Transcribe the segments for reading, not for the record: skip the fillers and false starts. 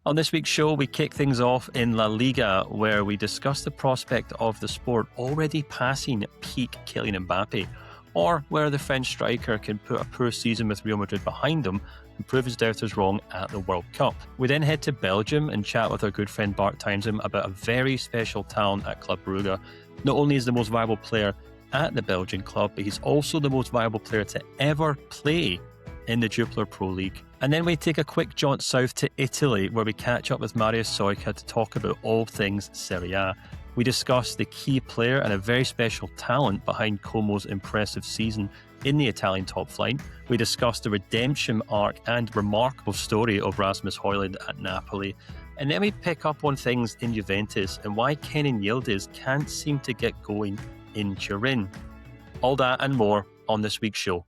On this week's show, we kick things off in La Liga, where we discuss the prospect of the sport already passing peak Kylian Mbappe, or where the French striker can put a poor season with Real Madrid behind him and prove his doubters wrong at the World Cup. We then head to Belgium and chat with our good friend Bart Townsend about a very special talent at Club Brugge. Not only is the most viable player at the Belgian club, but he's also the most viable player to ever play in the Jupiler Pro League. And then we take a quick jaunt south to Italy, where we catch up with Mario Soica to talk about all things Serie A. We discuss the key player and a very special talent behind Como's impressive season in the Italian top flight. We discuss the redemption arc and remarkable story of Rasmus Højlund at Napoli. And then we pick up on things in Juventus and why Kenan Yildiz can't seem to get going in Turin. All that and more on this week's show.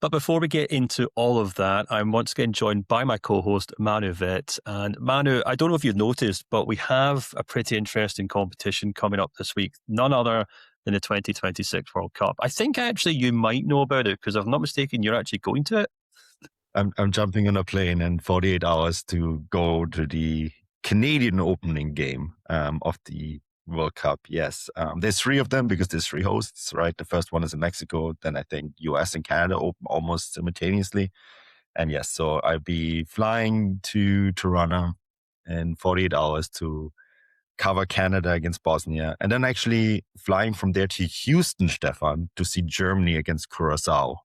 But before we get into all of that, I'm once again joined by my co-host, Manu Witt. And Manu, I don't know if you've noticed, but we have a pretty interesting competition coming up this week. None other than the 2026 World Cup. I think actually you might know about it, because if I'm not mistaken, you're actually going to it. I'm jumping on a plane in 48 hours to go to the Canadian opening game of the World Cup. Yes. There's three of them because there's three hosts, right? The first one is in Mexico. Then I think US and Canada open almost simultaneously. And yes, so I'll be flying to Toronto in 48 hours to cover Canada against Bosnia. And then actually flying from there to Houston, Stefan, to see Germany against Curacao.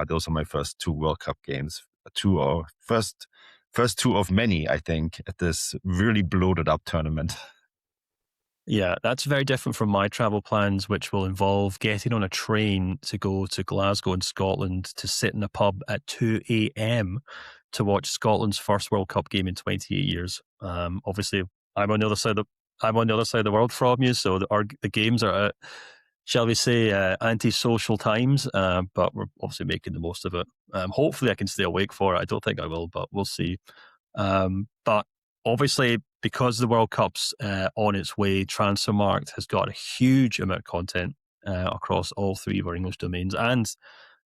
Those are my first two World Cup games. First two of many, I think, at this really bloated up tournament. Yeah, that's very different from my travel plans, which will involve getting on a train to go to Glasgow in Scotland to sit in a pub at 2 a.m. to watch Scotland's first World Cup game in 28 years. Obviously, I'm on the other side of the world from you, so the games are at, shall we say, anti-social times, but we're obviously making the most of it. Hopefully I can stay awake for it. I don't think I will, but we'll see. But obviously, because the World Cup's on its way, Transfermarkt has got a huge amount of content across all three of our English domains and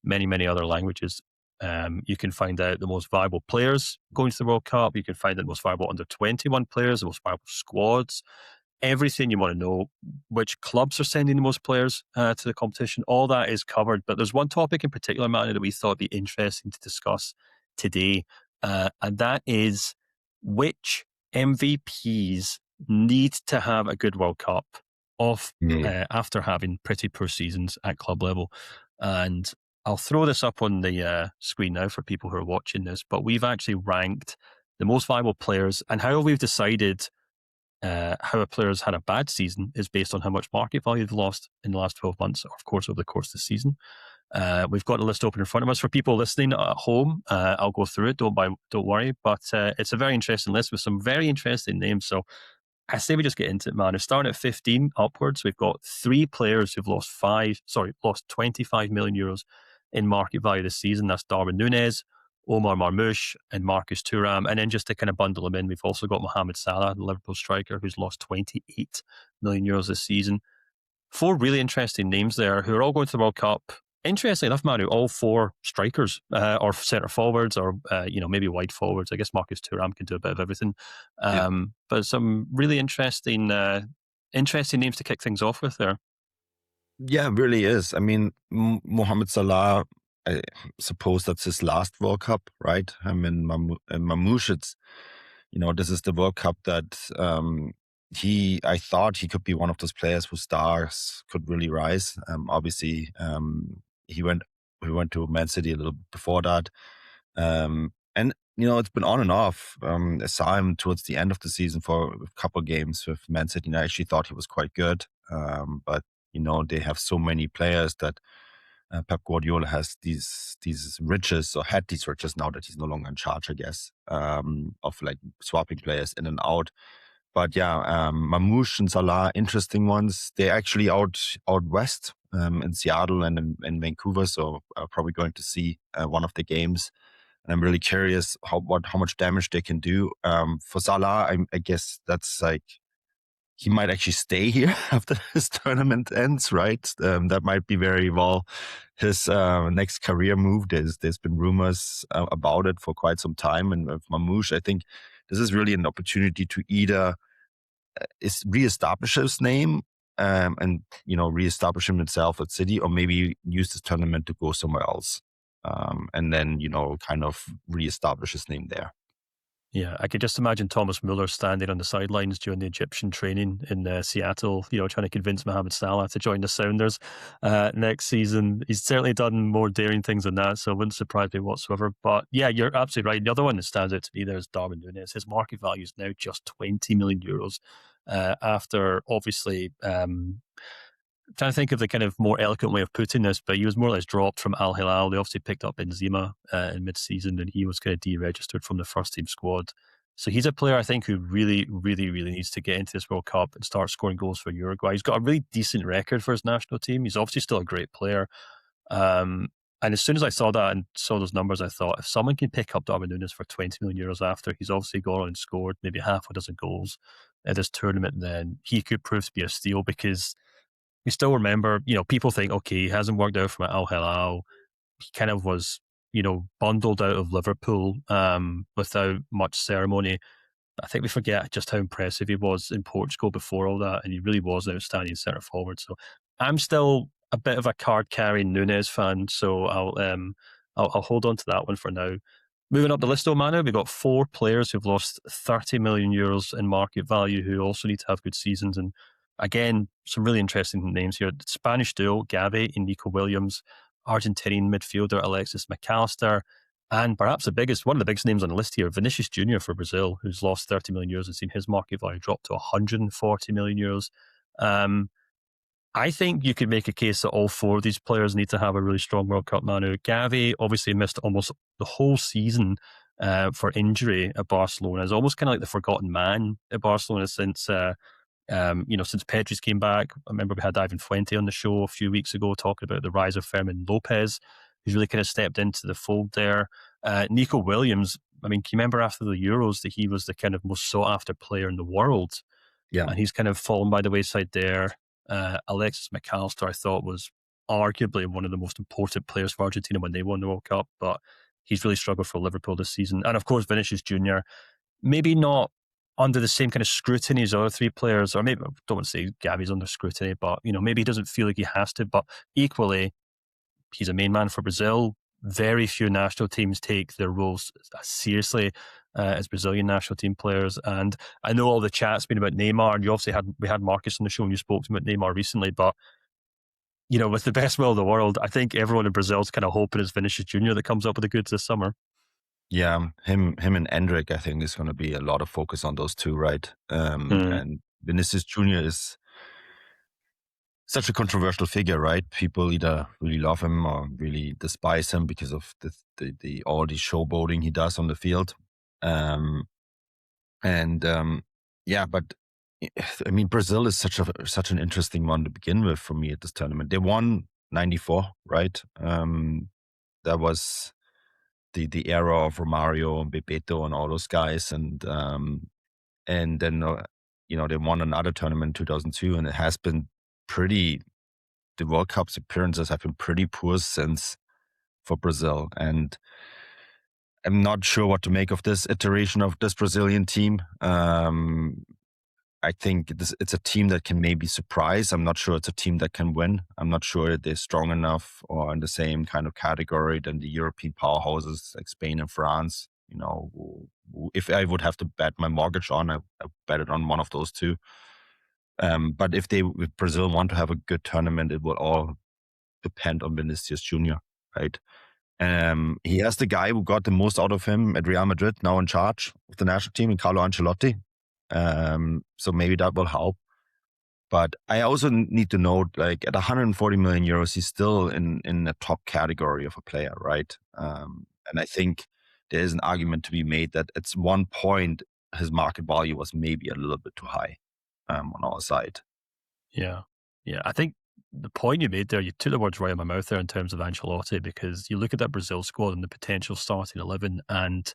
many, many other languages. You can find out the most viable players going to the World Cup. You can find out the most viable under-21 players, the most viable squads, everything you want to know, which clubs are sending the most players to the competition. All that is covered. But there's one topic in particular, Matty, that we thought would be interesting to discuss today, and that is which MVPs need to have a good World Cup after having pretty poor seasons at club level. And I'll throw this up on the screen now for people who are watching this, but we've actually ranked the most viable players, and how we've decided how a player's had a bad season is based on how much market value they've lost in the last 12 months, or of course over the course of the season. We've got a list open in front of us for people listening at home. I'll go through it. Don't worry. But it's a very interesting list with some very interesting names. So I say we just get into it, man. Starting at 15 upwards, we've got three players who've lost 25 million euros in market value this season. That's Darwin Núñez, Omar Marmoush, and Marcus Thuram. And then just to kind of bundle them in, we've also got Mohamed Salah, the Liverpool striker, who's lost 28 million euros this season. Four really interesting names there who are all going to the World Cup. Interestingly enough, Manu, all four strikers or centre forwards or maybe wide forwards. I guess Marcus Thuram can do a bit of everything. But some really interesting names to kick things off with there. Yeah, it really is. I mean, Mohamed Salah, I suppose that's his last World Cup, right? I mean, Marmoush, this is the World Cup that I thought he could be one of those players whose stars could really rise. Obviously, he went to Man City a little bit before that. And it's been on and off. I saw him towards the end of the season for a couple of games with Man City, and I actually thought he was quite good. But they have so many players that Pep Guardiola has these riches, or had these riches now that he's no longer in charge, I guess, of like swapping players in and out. But yeah, Marmoush and Salah, interesting ones. They're actually out west in Seattle and in Vancouver, so probably going to see one of the games. And I'm really curious how much damage they can do. For Salah, I guess that's like he might actually stay here after his tournament ends, right? That might be very well his next career move. There's been rumors about it for quite some time, and with Mamouche, I think this is really an opportunity to either reestablish his name and reestablish himself at City, or maybe use this tournament to go somewhere else, and then kind of reestablish his name there. Yeah, I could just imagine Thomas Muller standing on the sidelines during the Egyptian training in Seattle, trying to convince Mohamed Salah to join the Sounders next season. He's certainly done more daring things than that, so it wouldn't surprise me whatsoever. But yeah, you're absolutely right. The other one that stands out to me there is Darwin Núñez. His market value is now just 20 million euros after obviously trying to think of the kind of more eloquent way of putting this, but he was more or less dropped from Al-Hilal. They obviously picked up Benzema in mid-season, and he was kind of deregistered from the first team squad. So he's a player I think who really, really, really needs to get into this World Cup and start scoring goals for Uruguay. He's got a really decent record for his national team. He's obviously still a great player. And as soon as I saw that and saw those numbers, I thought, if someone can pick up Darwin Núñez for 20 million euros after he's obviously gone on and scored maybe half a dozen goals at this tournament, then he could prove to be a steal, because we still remember, people think, okay, he hasn't worked out from Al Hilal. He kind of was, bundled out of Liverpool without much ceremony. I think we forget just how impressive he was in Portugal before all that, and he really was an outstanding centre forward. So I'm still a bit of a card carrying Núñez fan, so I'll hold on to that one for now. Moving up the list, Manu, we've got 4 players who've lost 30 million euros in market value who also need to have good seasons. And again, some really interesting names here. The Spanish duo, Gavi and Nico Williams, Argentinian midfielder Alexis McAllister, and perhaps one of the biggest names on the list here, Vinicius Jr. for Brazil, who's lost 30 million euros and seen his market value drop to 140 million euros. I think you could make a case that all 4 of these players need to have a really strong World Cup, Manu. Gavi obviously missed almost the whole season for injury at Barcelona. He's almost kind of like the forgotten man at Barcelona since since Pedri's came back. I remember we had Ivan Fuente on the show a few weeks ago talking about the rise of Fermin Lopez, who's really kind of stepped into the fold there. Nico Williams, can you remember after the Euros that he was the kind of most sought after player in the world? Yeah. And he's kind of fallen by the wayside there. Alexis McAllister, I thought, was arguably one of the most important players for Argentina when they won the World Cup, but he's really struggled for Liverpool this season. And of course, Vinicius Jr., maybe not under the same kind of scrutiny as other 3 players, or maybe, I don't want to say Gavi's under scrutiny, but, maybe he doesn't feel like he has to, but equally, he's a main man for Brazil. Very few national teams take their roles seriously as Brazilian national team players. And I know all the chat's been about Neymar, and we had Marcus on the show and you spoke to him about Neymar recently, but with the best will of the world, I think everyone in Brazil's kind of hoping it's Vinicius Jr. that comes up with the goods this summer. Yeah, him and Endrick, I think, is going to be a lot of focus on those 2, right? And Vinicius Jr. is such a controversial figure, right? People either really love him or really despise him because of the all the showboating he does on the field. But Brazil is such an interesting one to begin with for me at this tournament. They won 94, right? That was the era of Romario and Bebeto and all those guys, and then they won another tournament in 2002, and it has been the World Cup's appearances have been pretty poor since for Brazil, and I'm not sure what to make of this iteration of this Brazilian team. I think it's a team that can maybe surprise. I'm not sure it's a team that can win. I'm not sure that they're strong enough or in the same kind of category than the European powerhouses like Spain and France. If I would have to bet my mortgage on, I bet it on one of those 2. But if Brazil want to have a good tournament, it will all depend on Vinicius Jr., right? He has the guy who got the most out of him at Real Madrid, now in charge of the national team, in Carlo Ancelotti. So maybe that will help. But I also need to note, like, at 140 million euros, he's still in the top category of a player, right? And I think there is an argument to be made that at one point his market value was maybe a little bit too high on our side. Yeah. I think the point you made there, you took the words right out of my mouth there in terms of Ancelotti, because you look at that Brazil squad and the potential starting 11, and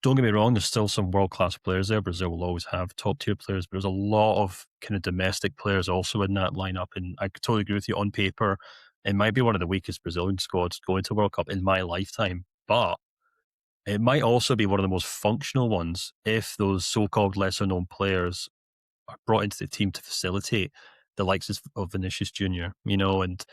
don't get me wrong, there's still some world-class players there. Brazil will always have top-tier players, but there's a lot of kind of domestic players also in that lineup. And I totally agree with you. On paper, it might be one of the weakest Brazilian squads going to World Cup in my lifetime, but it might also be one of the most functional ones if those so-called lesser-known players are brought into the team to facilitate the likes of Vinicius Jr., and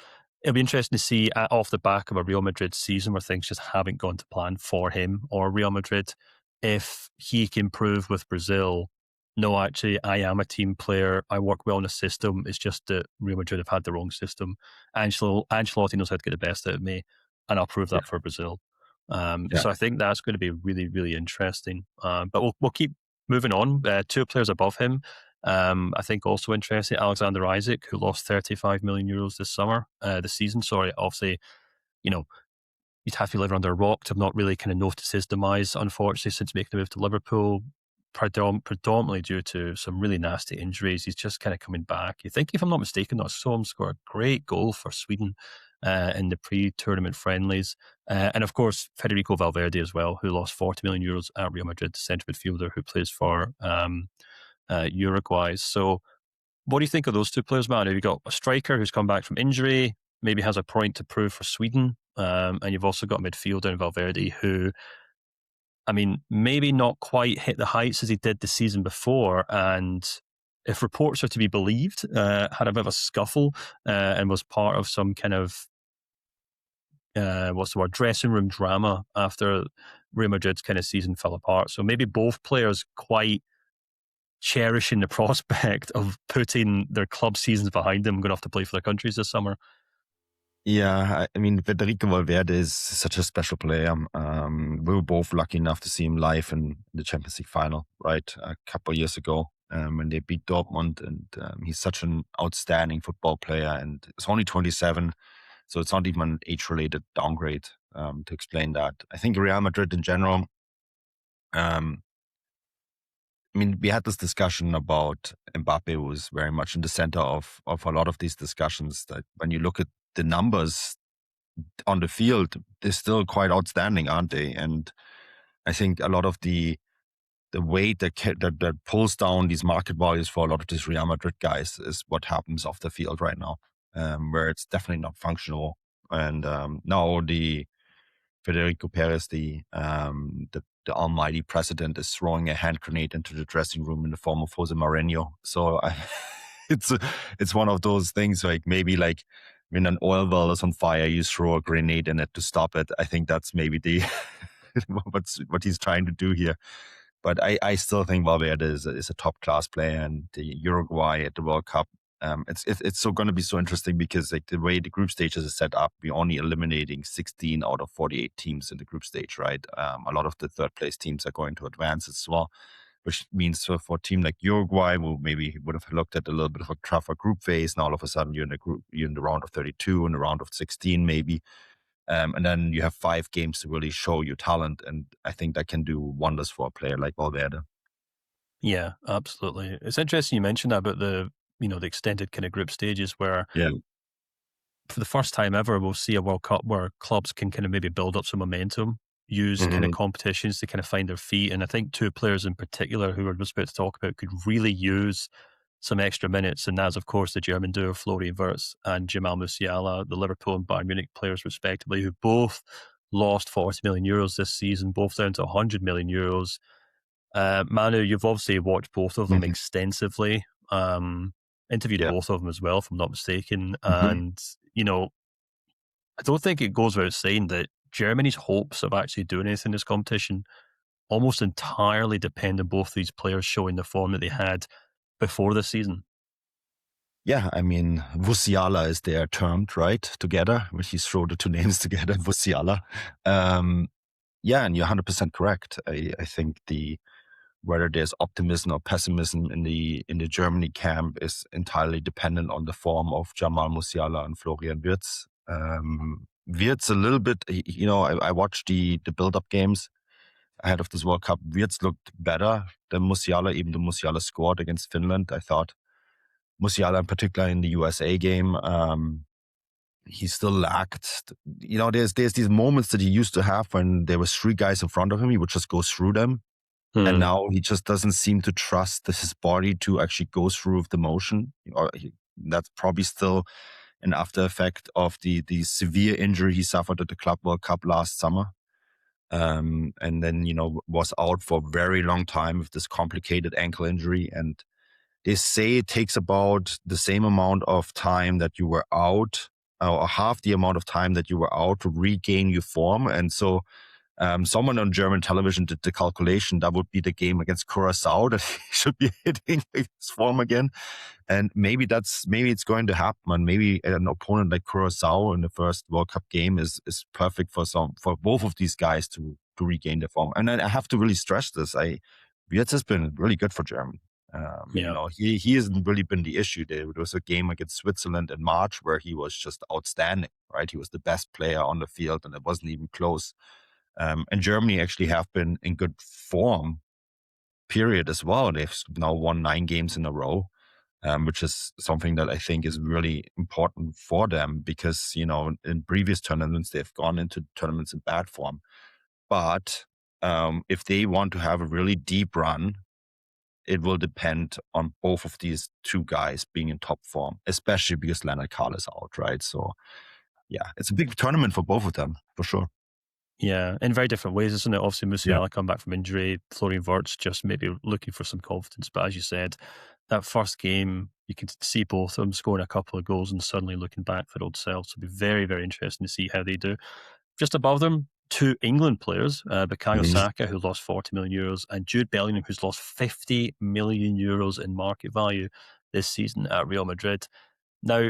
it'll be interesting to see off the back of a Real Madrid season where things just haven't gone to plan for him or Real Madrid, if he can prove with Brazil, no, actually, I am a team player. I work well in a system. It's just that Real Madrid have had the wrong system. Ancelotti knows how to get the best out of me, and I'll prove that for Brazil. So I think that's going to be really, really interesting. But we'll keep moving on. Two players above him, I think also interesting. Alexander Isak, who lost 35 million euros this season. Sorry, obviously, you'd have to live under a rock to have not really kind of noticed his demise, unfortunately, since making the move to Liverpool, predominantly due to some really nasty injuries. He's just kind of coming back. You think, if I'm not mistaken, I saw him score a great goal for Sweden in the pre-tournament friendlies. And of course, Federico Valverde as well, who lost 40 million euros at Real Madrid, the centre midfielder who plays for Uruguay. So what do you think of those two players, man? You've got a striker who's come back from injury, maybe has a point to prove for Sweden. And you've also got a midfielder in Valverde who, I mean, maybe not quite hit the heights as he did the season before. And if reports are to be believed, had a bit of a scuffle and was part of some kind of, dressing room drama after Real Madrid's kind of season fell apart. So maybe both players quite cherishing the prospect of putting their club seasons behind them and going off to play for their countries this summer. Yeah, I mean, Federico Valverde is such a special player. We were both lucky enough to see him live in the Champions League final, right, a couple of years ago when they beat Dortmund. And he's such an outstanding football player. And it's only 27, so it's not even an age-related downgrade to explain that. I think Real Madrid in general, I mean, we had this discussion about Mbappe was very much in the center of a lot of these discussions. That when you look at the numbers on the field, they're still quite outstanding, aren't they? And I think a lot of the weight that pulls down these market values for a lot of these Real Madrid guys is what happens off the field right now, where it's definitely not functional. And now the Federico Perez, the almighty president, is throwing a hand grenade into the dressing room in the form of Jose Mourinho. So it's one of those things, like maybe like when an oil well is on fire, you throw a grenade in it to stop it. I think that's maybe the what he's trying to do here. But I still think Valverde is a top class player, and the Uruguay at the World Cup. It's so going to be so interesting because like the way the group stages is set up, we're only eliminating 16 out of 48 teams in the group stage, right? A lot of the third place teams are going to advance as well, which means for a team like Uruguay, who maybe would have looked at a little bit of a tougher group phase. Now all of a sudden you're in the round of 32, in the round of 16 maybe. And then you have 5 games to really show your talent. And I think that can do wonders for a player like Valverde. Yeah, absolutely. It's interesting you mentioned that about the extended kind of group stages where for the first time ever, we'll see a World Cup where clubs can kind of maybe build up some momentum, use kind of competitions to kind of find their feet. And I think 2 players in particular who we're just about to talk about could really use some extra minutes. And that's, of course, the German duo Florian Wirtz and Jamal Musiala, the Liverpool and Bayern Munich players, respectively, who both lost 40 million euros this season, both down to 100 million euros. Manu, you've obviously watched both of them extensively. Interviewed both of them as well, if I'm not mistaken. And, I don't think it goes without saying that Germany's hopes of actually doing anything in this competition almost entirely depend on both these players showing the form that they had before this season. Yeah, I mean, Musiala is there termed, right, together, when you throw the 2 names together, Musiala. Yeah, and you're 100% correct. I think whether there's optimism or pessimism in the Germany camp is entirely dependent on the form of Jamal Musiala and Florian Wirtz. Wirtz a little bit, I watched the build-up games ahead of this World Cup. Wirtz looked better than Musiala, even though Musiala scored against Finland. I thought Musiala in particular in the USA game he still lacked, there's these moments that he used to have when there was 3 guys in front of him, he would just go through them. And now he just doesn't seem to trust his body to actually go through with the motion. That's probably still an after effect of the severe injury he suffered at the Club World Cup last summer. And then, was out for a very long time with this complicated ankle injury. And they say it takes about the same amount of time that you were out, or half the amount of time that you were out, to regain your form. And so someone on German television did the calculation. That would be the game against Curacao that he should be hitting his form again. And maybe it's going to happen. And maybe an opponent like Curacao in the first World Cup game is perfect for both of these guys to regain their form. And I have to really stress this. Wirtz has been really good for Germany. He hasn't really been the issue. There was a game against Switzerland in March where he was just outstanding, right? He was the best player on the field, and it wasn't even close. And Germany actually have been in good form, period, as well. They've now won 9 games in a row, which is something that I think is really important for them because, in previous tournaments, they've gone into tournaments in bad form. But if they want to have a really deep run, it will depend on both of these 2 guys being in top form, especially because Leonard Carl is out, right? So, yeah, it's a big tournament for both of them, for sure. Yeah, in very different ways, isn't it? Obviously, Musiala come back from injury, Florian Wirtz just maybe looking for some confidence. But as you said, that first game, you can see both of them scoring a couple of goals and suddenly looking back for their old selves. It'll be very, very interesting to see how they do. Just above them, 2 England players, Bukayo Saka, who lost 40 million euros, and Jude Bellingham, who's lost 50 million euros in market value this season at Real Madrid. Now,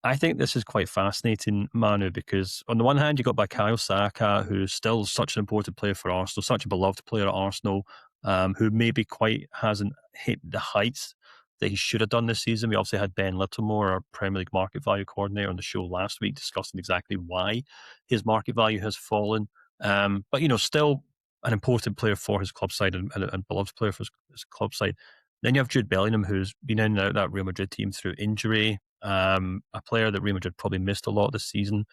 I think this is quite fascinating, Manu, because on the one hand, you've got Bukayo Saka, who's still such an important player for Arsenal, such a beloved player at Arsenal, who maybe quite hasn't hit the heights that he should have done this season. We obviously had Ben Littlemore, our Premier League market value coordinator, on the show last week discussing exactly why his market value has fallen. But, still an important player for his club side and beloved player for his club side. Then you have Jude Bellingham, who's been in and out of that Real Madrid team through injury. A player that Real Madrid probably missed a lot this season.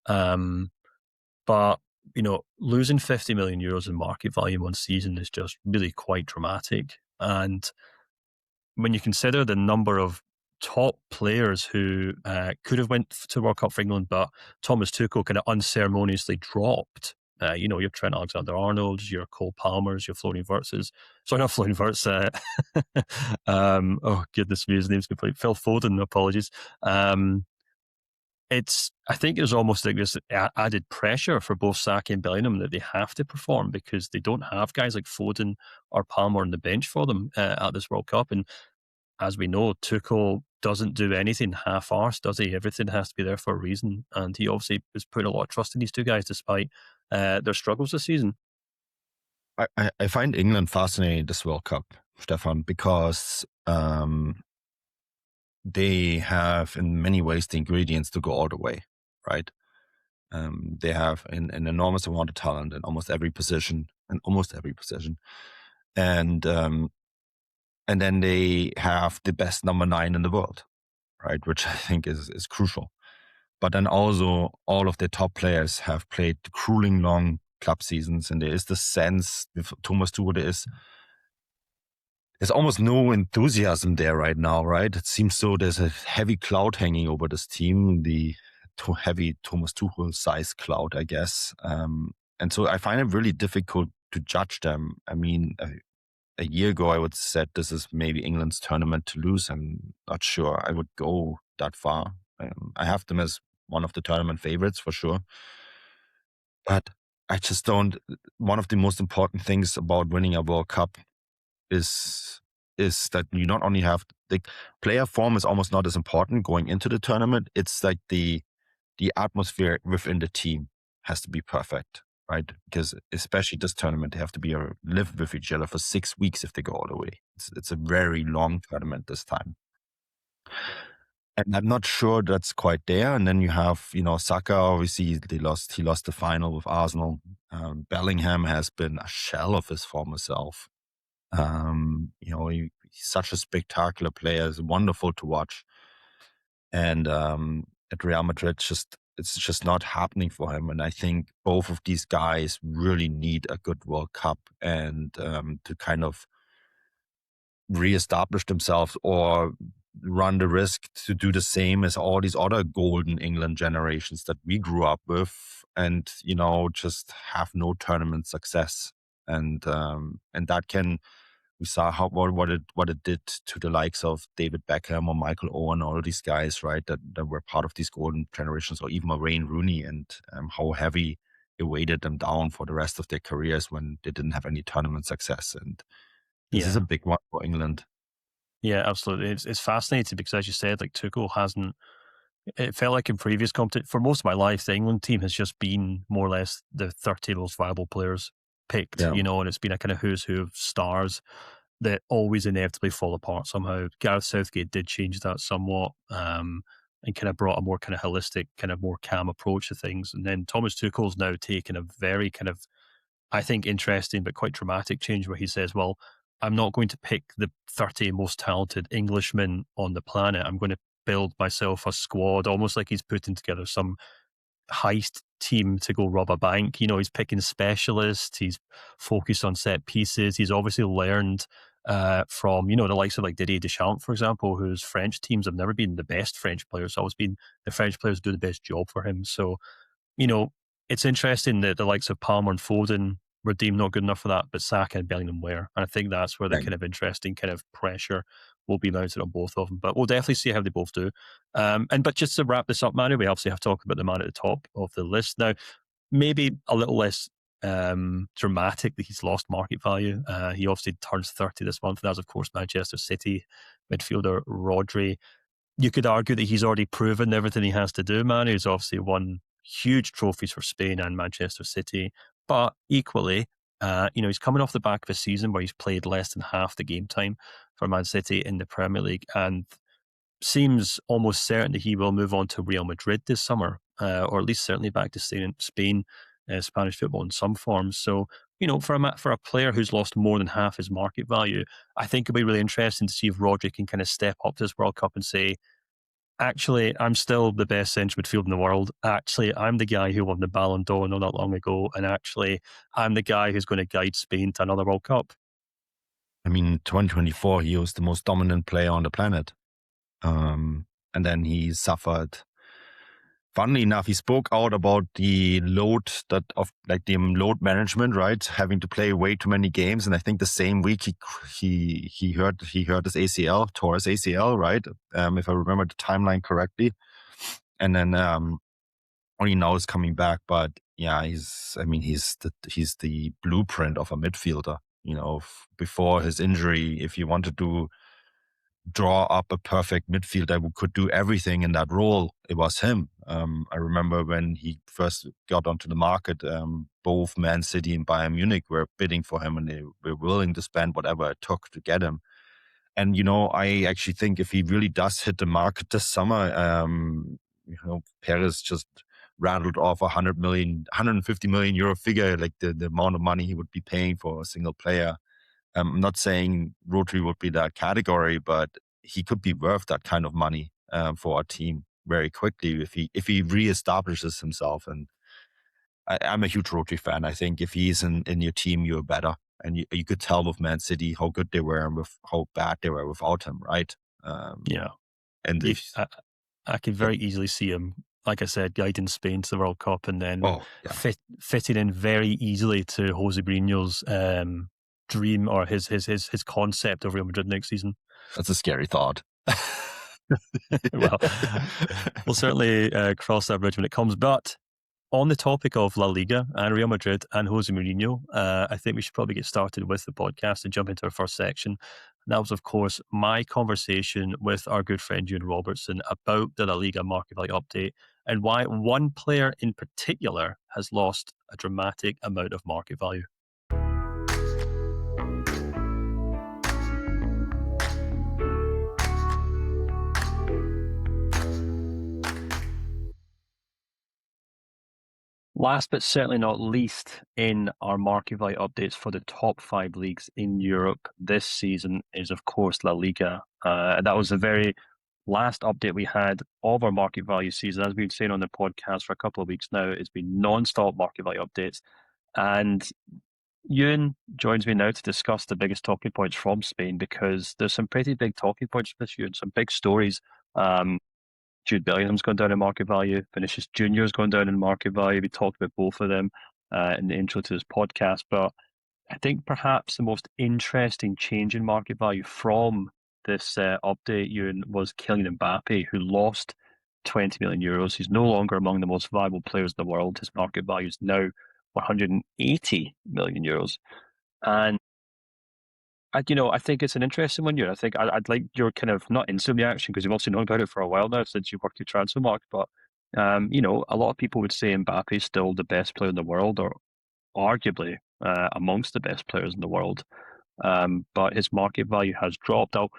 But, losing 50 million euros in market value one season is just really quite dramatic. And when you consider the number of top players who could have went to World Cup for England, but Thomas Tuchel kind of unceremoniously dropped. Your Trent Alexander-Arnolds, your Cole Palmers, your Florian Wirtzes. Sorry, not Florian Wirtz. Oh, goodness me, his name's complete. Phil Foden, apologies. I think there's almost like this added pressure for both Saka and Bellingham that they have to perform because they don't have guys like Foden or Palmer on the bench for them at this World Cup. And as we know, Tuchel doesn't do anything half-arsed, does he? Everything has to be there for a reason. And he obviously is putting a lot of trust in these 2 guys despite their struggles this season. I find England fascinating this World Cup, Stefan, because they have in many ways the ingredients to go all the way, right? They have an enormous amount of talent in almost every position, and then they have the best number 9 in the world, right? Which I think is crucial. But then also all of the top players have played grueling long club seasons, and there is the sense with Thomas Tuchel there's almost no enthusiasm there right now, right? It seems so there's a heavy cloud hanging over this team, the heavy Thomas Tuchel size cloud, I guess. And so I find it really difficult to judge them. I mean, a year ago, I would have said this is maybe England's tournament to lose. I'm not sure I would go that far. I have them as one of the tournament favorites for sure. But I just don't. One of the most important things about winning a World Cup is that you not only have the player form is almost not as important going into the tournament. It's like the atmosphere within the team has to be perfect, right? Because especially this tournament, they have to live with each other for 6 weeks if they go all the way. It's a very long tournament this time. And I'm not sure that's quite there. And then you have, Saka, obviously he lost the final with Arsenal. Bellingham has been a shell of his former self. He's such a spectacular player. It's wonderful to watch. And at Real Madrid, it's just not happening for him. And I think both of these guys really need a good World Cup and to kind of reestablish themselves or run the risk to do the same as all these other golden England generations that we grew up with, and just have no tournament success. And that can, we saw what it did to the likes of David Beckham or Michael Owen, all of these guys, right, that were part of these golden generations, or even Wayne Rooney, and how heavy it weighted them down for the rest of their careers when they didn't have any tournament success. And this is a big one for England. Yeah, absolutely. It's fascinating because, as you said, like Tuchel hasn't. It felt like in previous competition, for most of my life, the England team has just been more or less the 30 most viable players picked, Yeah. and it's been a kind of who's who of stars that always inevitably fall apart somehow. Gareth Southgate did change that somewhat, and kind of brought a more kind of holistic, kind of more calm approach to things. And then Thomas Tuchel's now taken a very kind of, I think, interesting but quite dramatic change where he says, well, I'm not going to pick the 30 most talented Englishmen on the planet. I'm going to build myself a squad, almost like he's putting together some heist team to go rob a bank. He's picking specialists. He's focused on set pieces. He's obviously learned from, the likes of like Didier Deschamps, for example, whose French teams have never been the best French players. It's always been the French players do the best job for him. So, it's interesting that the likes of Palmer and Foden were deemed not good enough for that, but Saka and Bellingham were. And I think that's where the kind of interesting kind of pressure will be mounted on both of them. But we'll definitely see how they both do. But just to wrap this up, Manu, we obviously have to talk about the man at the top of the list. Now, maybe a little less dramatic that he's lost market value. He obviously turns 30 this month. And that's, of course, Manchester City midfielder Rodri. You could argue that he's already proven everything he has to do, man. He's obviously won huge trophies for Spain and Manchester City. But equally, he's coming off the back of a season where he's played less than half the game time for Man City in the Premier League, and seems almost certain that he will move on to Real Madrid this summer, or at least certainly back to staying in Spain, Spanish football in some form. So, for a player who's lost more than half his market value, I think it'll be really interesting to see if Rodri can kind of step up to this World Cup and say, actually, I'm still the best central midfield in the world. Actually, I'm the guy who won the Ballon d'Or not that long ago. And actually, I'm the guy who's going to guide Spain to another World Cup. I mean, 2024, he was the most dominant player on the planet. And then he suffered. Funnily enough, he spoke out about the load the load management, right? Having to play way too many games. And I think the same week he hurt his ACL, tore his ACL, right? If I remember the timeline correctly. And then only now is coming back. But yeah, he's the blueprint of a midfielder. Before his injury, if you wanted to draw up a perfect midfielder who could do everything in that role, it was him. I remember when he first got onto the market, both Man City and Bayern Munich were bidding for him, and they were willing to spend whatever it took to get him. And, I actually think if he really does hit the market this summer, Perez just rattled off 150 million euro figure, like the amount of money he would be paying for a single player. I'm not saying Rodri would be that category, but he could be worth that kind of money for our team very quickly if he reestablishes himself. And I'm a huge Rodri fan. I think if he's in your team, you're better. And you could tell with Man City how good they were and with how bad they were without him, right? Yeah. And I could very easily see him, like I said, guiding Spain to the World Cup and then fitting in very easily to Jose Mourinho's dream or his concept of Real Madrid next season. That's a scary thought. Well, we'll certainly cross that bridge when it comes. But on the topic of La Liga and Real Madrid and Jose Mourinho, I think we should probably get started with the podcast and jump into our first section. And that was, of course, my conversation with our good friend Ewan Robertson about the La Liga market value update and why one player in particular has lost a dramatic amount of market value. Last but certainly not least in our market value updates for the top 5 leagues in Europe this season is, of course, La Liga. That was a very last update we had of our market value season, as we've been saying on the podcast for a couple of weeks now, it's been non-stop market value updates. And Ewan joins me now to discuss the biggest talking points from Spain, because there's some pretty big talking points this year and some big stories. Jude Bellingham's gone down in market value. Vinicius Jr.'s gone down in market value. We talked about both of them in the intro to this podcast, but I think perhaps the most interesting change in market value from this update, Ewan, was Kylian Mbappe, who lost 20 million euros. He's no longer among the most valuable players in the world. His market value is now 180 million euros. And I think it's an interesting one, Ewan. I think I'd like your kind of, not instant reaction, because you've also known about it for a while now since you worked at Transfermarkt, but a lot of people would say Mbappe is still the best player in the world, or arguably amongst the best players in the world. But his market value has dropped. I'll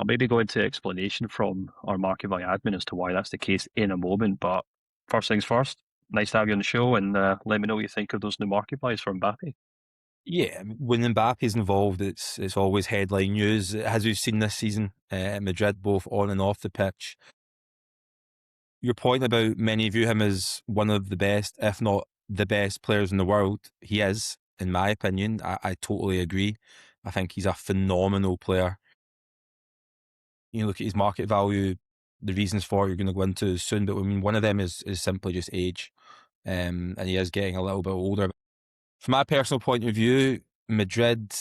maybe go into explanation from our market value admin as to why that's the case in a moment. But first things first, nice to have you on the show, and let me know what you think of those new market values for Mbappe. Yeah, when Mbappe's involved, it's always headline news, as we've seen this season at Madrid, both on and off the pitch. Your point about many view him as one of the best, if not the best players in the world, he is, in my opinion. I totally agree. I think he's a phenomenal player. You look at his market value, the reasons for it you're going to go into soon, but I mean, one of them is simply just age, and he is getting a little bit older. From my personal point of view, Madrid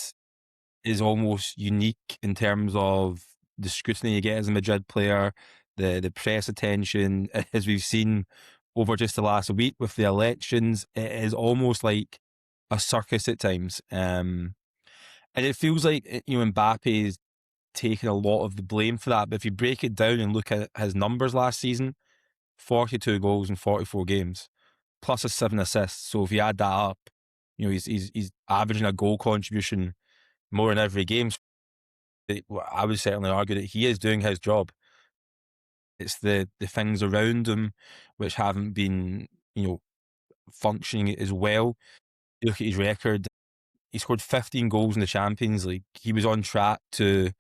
is almost unique in terms of the scrutiny you get as a Madrid player, the press attention, as we've seen over just the last week with the elections. It is almost like a circus at times. And it feels like, Mbappe is taking a lot of the blame for that. But if you break it down and look at his numbers last season, 42 goals in 44 games, plus his 7 assists. So if you add that up, he's averaging a goal contribution more in every game. I would certainly argue that he is doing his job. It's the things around him which haven't been, functioning as well. You look at his record, he scored 15 goals in the Champions League. He was on track to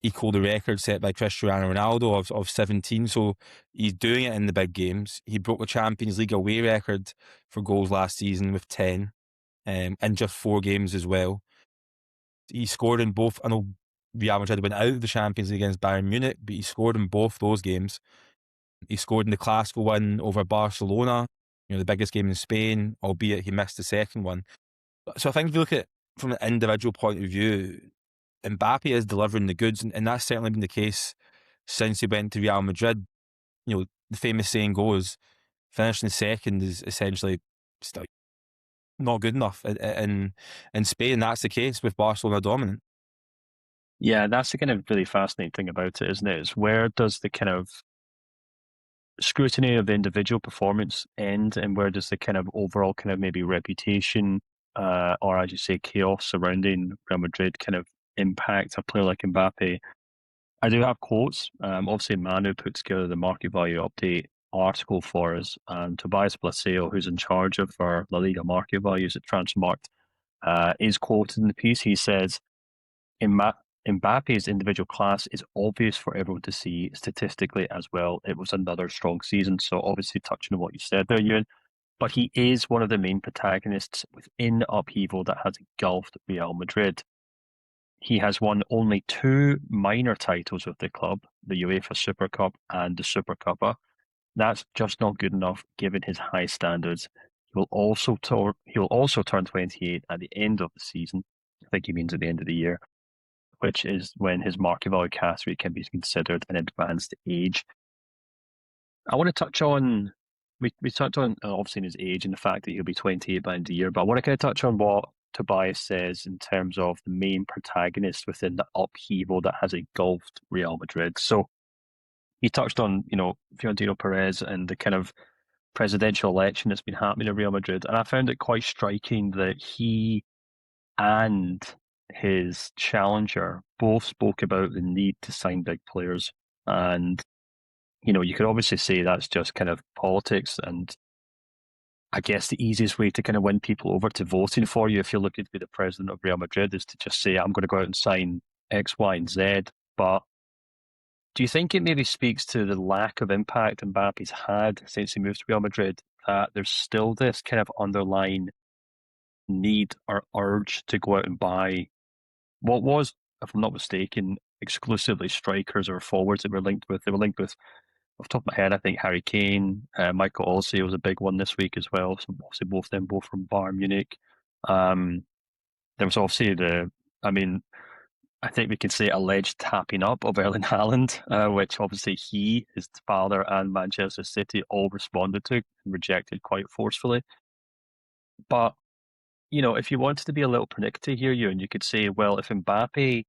equal the record set by Cristiano Ronaldo of 17. So he's doing it in the big games. He broke the Champions League away record for goals last season with 10. In just 4 games as well. He scored in both. I know Real Madrid went out of the Champions League against Bayern Munich, but he scored in both those games. He scored in the Clasico win over Barcelona, the biggest game in Spain, albeit he missed the second one. So I think if you look at it from an individual point of view, Mbappe is delivering the goods, and that's certainly been the case since he went to Real Madrid. The famous saying goes, finishing second is essentially still not good enough. In Spain, that's the case with Barcelona dominant. Yeah, that's the kind of really fascinating thing about it, isn't it? Is where does the kind of scrutiny of individual performance end, and where does the kind of overall kind of maybe reputation, or as you say, chaos surrounding Real Madrid kind of impact a player like Mbappe? I do have quotes. Obviously, Manu put together the market value update article for us, and Tobias Blaseo, who's in charge of our LaLiga market values at Transfermarkt, is quoted in the piece. He says, Mbappe's individual class is obvious for everyone to see statistically as well. It was another strong season. So obviously touching on what you said there, Ewan, but he is one of the main protagonists within upheaval that has engulfed Real Madrid. He has won only 2 minor titles with the club, the UEFA Super Cup and the Super Cuppa. That's just not good enough given his high standards. He will also turn 28 at the end of the season. I think he means at the end of the year, which is when his market value category can be considered an advanced age. I want to touch on, we touched on obviously his age and the fact that he'll be 28 by the end of the year, but I want to kind of touch on what Tobias says in terms of the main protagonist within the upheaval that has engulfed Real Madrid. So he touched on, Florentino Perez and the kind of presidential election that's been happening in Real Madrid. And I found it quite striking that he and his challenger both spoke about the need to sign big players. And, you could obviously say that's just kind of politics. And I guess the easiest way to kind of win people over to voting for you, if you're looking to be the president of Real Madrid, is to just say, I'm going to go out and sign X, Y, and Z. But Do you think it maybe speaks to the lack of impact Mbappe's had since he moved to Real Madrid, that there's still this kind of underlying need or urge to go out and buy what was, if I'm not mistaken, exclusively strikers or forwards that were linked with? They were linked with, off the top of my head, I think Harry Kane, Michael Olise was a big one this week as well. So obviously both of them, both from Bayern Munich. There was obviously I think we can say alleged tapping up of Erling Haaland, which obviously he, his father, and Manchester City all responded to and rejected quite forcefully. But, if you wanted to be a little pernickety here, you could say, well, if Mbappe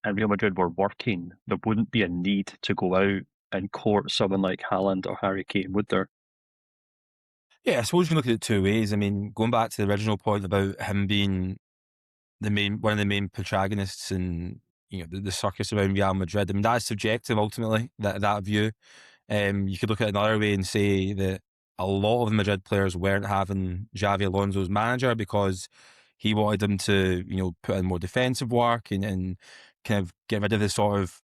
and Real Madrid were working, there wouldn't be a need to go out and court someone like Haaland or Harry Kane, would there? Yeah, I suppose you can look at it two ways. I mean, going back to the original point about him being one of the main protagonists in the circus around Real Madrid. I mean, that's subjective ultimately. That view. You could look at it another way and say that a lot of the Madrid players weren't having Xavi Alonso's manager because he wanted them to put in more defensive work and kind of get rid of the sort of,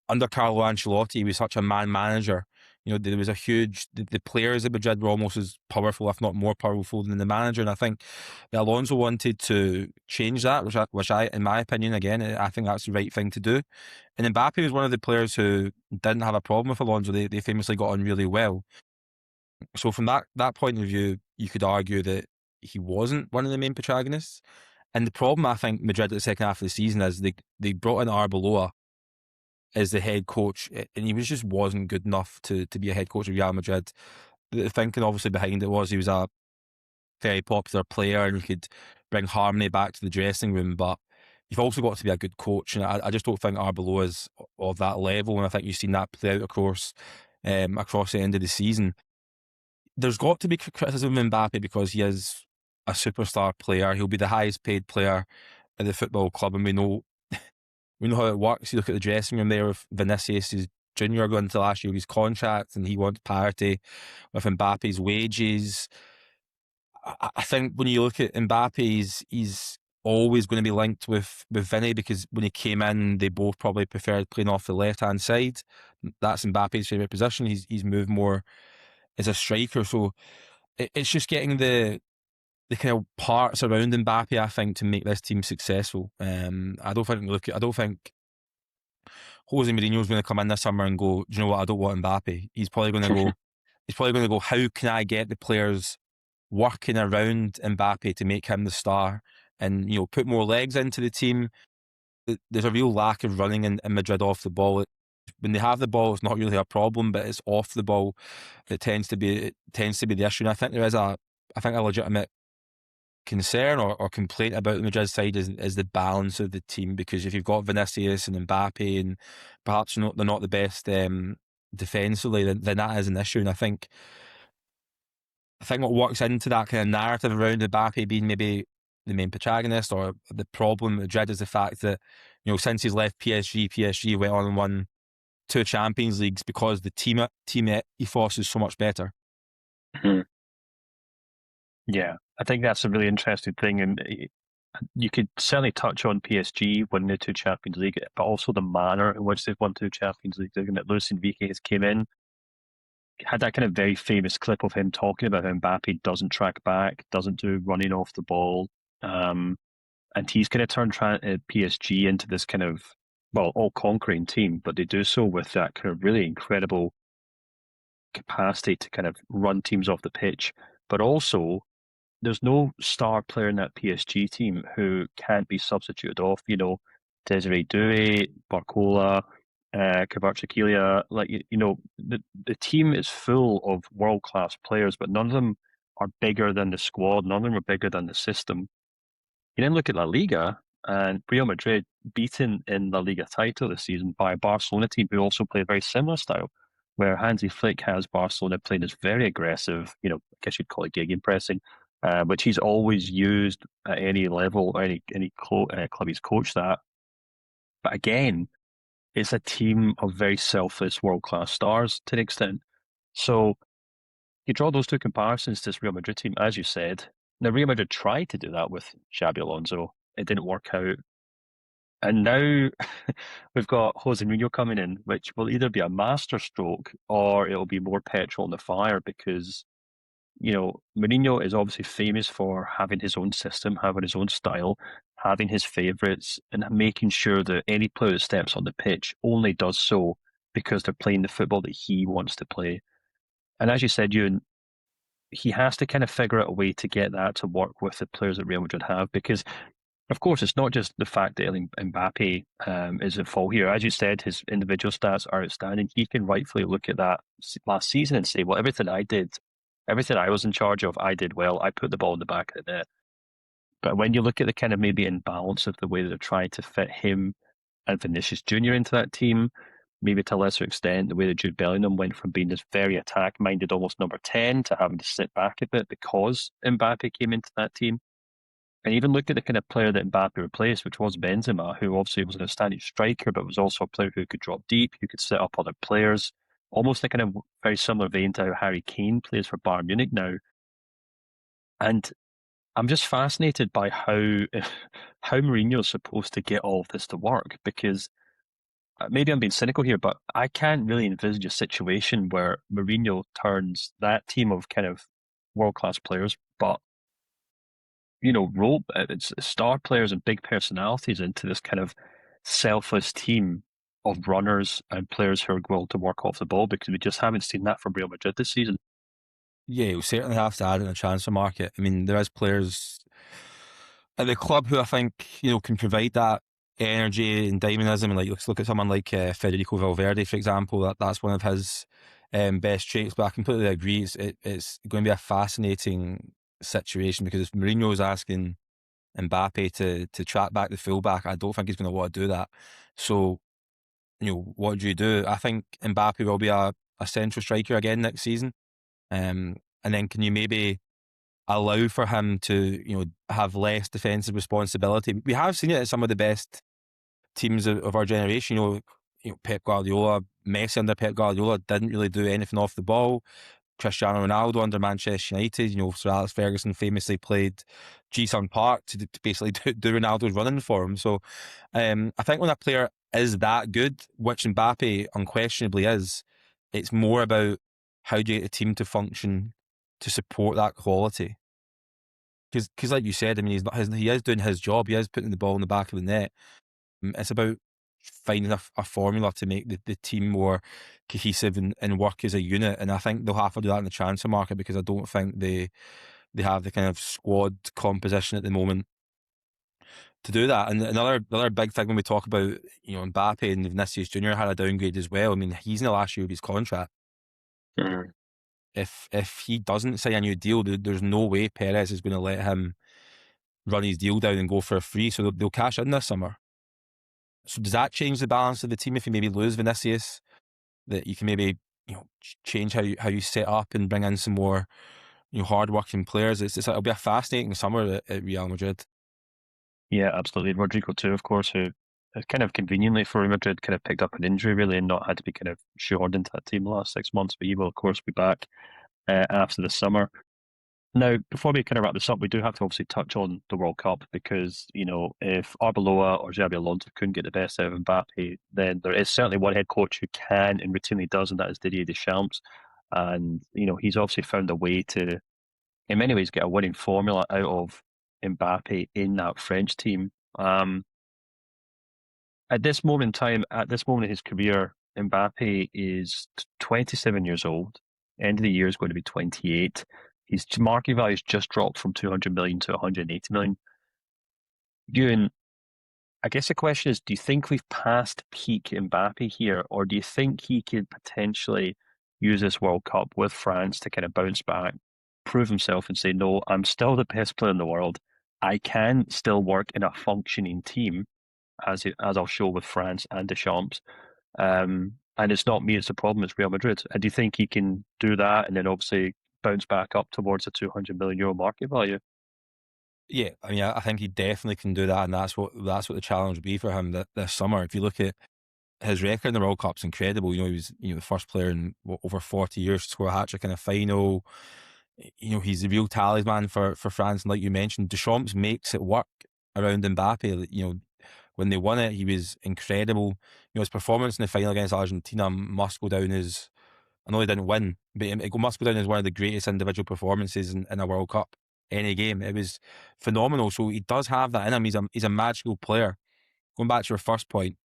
under Carlo Ancelotti, he was such a man manager. There was a huge, the players at Madrid were almost as powerful, if not more powerful than the manager. And I think Alonso wanted to change that, which I, in my opinion, again, I think that's the right thing to do. And Mbappe was one of the players who didn't have a problem with Alonso. They famously got on really well. So from that point of view, you could argue that he wasn't one of the main protagonists. And the problem, I think, Madrid at the second half of the season is they brought in Arbeloa as the head coach, and he just wasn't good enough to be a head coach of Real Madrid. The thinking obviously behind it was he was a very popular player and he could bring harmony back to the dressing room, but you've also got to be a good coach, and I just don't think Arbeloa is of that level, and I think you've seen that play out across the end of the season. There's got to be criticism of Mbappe because he is a superstar player. He'll be the highest paid player at the football club, and we know how it works. You look at the dressing room there with Vinicius Jr going into last year with his contract, and he wants parity with Mbappe's wages. I think when you look at Mbappe, he's always going to be linked with Vinny, because when he came in, they both probably preferred playing off the left-hand side. That's Mbappe's favourite position. He's moved more as a striker. So it's just getting the kind of parts around Mbappe, I think, to make this team successful. I don't think Jose Mourinho is going to come in this summer and go, do you know what, I don't want Mbappe. He's probably going to go, how can I get the players working around Mbappe to make him the star and put more legs into the team. There's a real lack of running in Madrid off the ball. When they have the ball, it's not really a problem, but it's off the ball that tends to be the issue. And I think there is a legitimate concern or complaint about the Madrid side is the balance of the team, because if you've got Vinicius and Mbappe and perhaps they're not the best defensively, then that is an issue. And I think what works into that kind of narrative around Mbappe being maybe the main protagonist or the problem with Madrid is the fact that since he's left PSG went on and won 2 Champions Leagues because the team ethos is so much better. Mm-hmm. Yeah, I think that's a really interesting thing, and you could certainly touch on PSG winning the 2 Champions League, but also the manner in which they've won 2 Champions Leagues. Luis Enrique has came in, had that kind of very famous clip of him talking about how Mbappe doesn't track back, doesn't do running off the ball, and he's kind of turned PSG into this kind of, well, all-conquering team, but they do so with that kind of really incredible capacity to kind of run teams off the pitch, but also there's no star player in that PSG team who can't be substituted off. Desiree Doué, Barcola, Kvaratskhelia, the team is full of world-class players, but none of them are bigger than the squad. None of them are bigger than the system. You then look at LaLiga, and Real Madrid beaten in the Liga title this season by a Barcelona team who also play a very similar style, where Hansi Flick has Barcelona playing as very aggressive, I guess you'd call it gegenpressing, which he's always used at any level, or any club he's coached that. But again, it's a team of very selfless world-class stars to an extent. So you draw those 2 comparisons to this Real Madrid team, as you said. Now, Real Madrid tried to do that with Xabi Alonso. It didn't work out. And now we've got Jose Mourinho coming in, which will either be a master stroke or it'll be more petrol in the fire because, Mourinho is obviously famous for having his own system, having his own style, having his favourites, and making sure that any player that steps on the pitch only does so because they're playing the football that he wants to play. And as you said, Ewan, he has to kind of figure out a way to get that to work with the players that Real Madrid have because, of course, it's not just the fact that Mbappe is at fault here. As you said, his individual stats are outstanding. He can rightfully look at that last season and say, well, everything I did, everything I was in charge of, I did well. I put the ball in the back of the net. But when you look at the kind of maybe imbalance of the way that they're trying to fit him and Vinicius Jr. into that team, maybe to a lesser extent, the way that Jude Bellingham went from being this very attack-minded, almost number 10, to having to sit back a bit because Mbappe came into that team. And even look at the kind of player that Mbappe replaced, which was Benzema, who obviously was an outstanding striker, but was also a player who could drop deep, who could set up other players, almost a kind of very similar vein to how Harry Kane plays for Bayern Munich now. And I'm just fascinated by how Mourinho is supposed to get all of this to work, because maybe I'm being cynical here, but I can't really envisage a situation where Mourinho turns that team of kind of world-class players, but it's star players and big personalities into this kind of selfless team of runners and players who are willing to work off the ball, because we just haven't seen that from Real Madrid this season. Yeah, we'll certainly have to add in the transfer market. I mean, there is players at the club who I think, can provide that energy and dynamism. And let's look at someone like Federico Valverde, for example. That's one of his best traits. But I completely agree. It's going to be a fascinating situation because if Mourinho is asking Mbappe to track back the fullback, I don't think he's going to want to do that. So, what do? I think Mbappe will be a central striker again next season. And then can you maybe allow for him to, have less defensive responsibility? We have seen it at some of the best teams of our generation. Pep Guardiola, Messi under Pep Guardiola didn't really do anything off the ball. Cristiano Ronaldo under Manchester United, Sir Alex Ferguson famously played Ji-sung Park to basically do Ronaldo's running for him. So I think when a player is that good, which Mbappe unquestionably is, it's more about how do you get the team to function to support that quality. Because like you said, I mean, he is doing his job. He is putting the ball in the back of the net. It's about finding a formula to make the team more cohesive and work as a unit. And I think they'll have to do that in the transfer market because I don't think they have the kind of squad composition at the moment to do that. And another big thing when we talk about, Mbappe and Vinicius Jr. had a downgrade as well. I mean, he's in the last year of his contract. Mm. If he doesn't sign a new deal, there's no way Perez is going to let him run his deal down and go for a free. So they'll cash in this summer. So does that change the balance of the team if you maybe lose Vinicius? That you can maybe change how you set up and bring in some more hard-working players. It'll be a fascinating summer at Real Madrid. Yeah, absolutely. Rodrigo too, of course, who kind of conveniently for Real Madrid kind of picked up an injury really and not had to be kind of shoehorned into that team the last 6 months, but he will of course be back after the summer. Now, before we kind of wrap this up, we do have to obviously touch on the World Cup because, if Arbeloa or Xabi Alonso couldn't get the best out of Mbappe, then there is certainly one head coach who can and routinely does, and that is Didier Deschamps. And, he's obviously found a way to, in many ways, get a winning formula out of Mbappe in that French team. At this moment in time, at this moment in his career, Mbappe is 27 years old. End of the year is going to be 28. His market value has just dropped from 200 million to 180 million. Ewan, I guess the question is, do you think we've passed peak Mbappe here, or do you think he could potentially use this World Cup with France to kind of bounce back, prove himself and say, no, I'm still the best player in the world. I can still work in a functioning team, as I'll show with France and Deschamps. And it's not me, it's the problem, it's Real Madrid. And do you think he can do that and then obviously bounce back up towards a 200 million euro market value? Yeah, I mean, I think he definitely can do that, and that's what the challenge will be for him this summer. If you look at his record in the World Cup's incredible. He was the first player in over 40 years to score a hat trick in a final. He's the real talisman for France, and like you mentioned, Deschamps makes it work around Mbappe. when they won it, he was incredible. His performance in the final against Argentina must go down as, I know they didn't win, but it must go down as one of the greatest individual performances in a World Cup, any game. It was phenomenal. So he does have that in him. He's a magical player. Going back to your first point,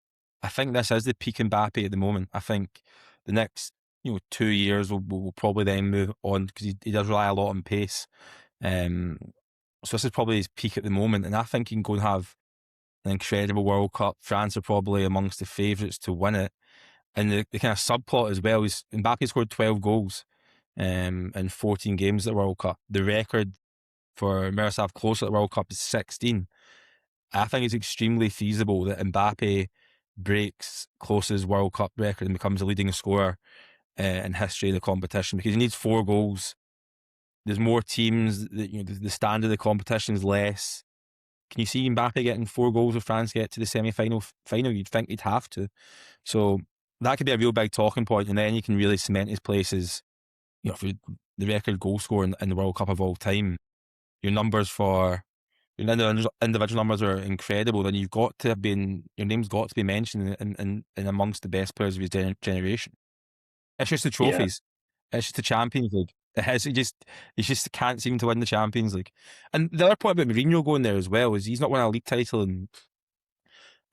I think this is the peak Mbappe at the moment. I think the next 2 years will probably then move on, because he does rely a lot on pace. So this is probably his peak at the moment, and I think he can go and have an incredible World Cup. France are probably amongst the favourites to win it. And the kind of subplot as well is Mbappe scored 12 goals in 14 games at the World Cup. The record for Miroslav Klose at the World Cup is 16. I think it's extremely feasible that Mbappe breaks Klose's World Cup record and becomes the leading scorer in history of the competition, because he needs 4 goals. There's more teams, the standard of the competition is less. Can you see Mbappe getting 4 goals if France get to the semi-final? You'd think he'd have to. So that could be a real big talking point, and then you can really cement his place as, for the record goal scorer in the World Cup of all time. Your numbers for your individual numbers are incredible. Then your name's got to be mentioned in amongst the best players of his generation. It's just the trophies. Yeah. It's just the Champions League. He just can't seem to win the Champions League. And the other point about Mourinho going there as well is he's not won a league title in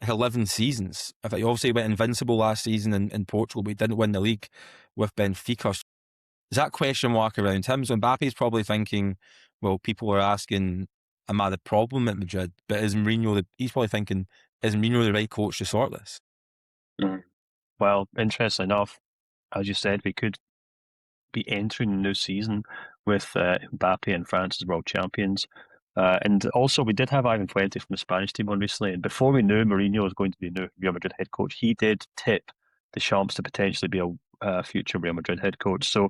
11 seasons. I think he obviously went invincible last season in Portugal, but he didn't win the league with Benfica. Is that question mark around him? So Mbappe's probably thinking, well, people are asking, am I the problem at Madrid? But he's probably thinking, is Mourinho the right coach to sort this? Well, interesting enough, as you said, we could be entering a new season with Mbappe and France as world champions. And also, we did have Ivan Fuente from the Spanish team on recently. And before we knew Mourinho was going to be the new Real Madrid head coach, he did tip Deschamps to potentially be a future Real Madrid head coach. So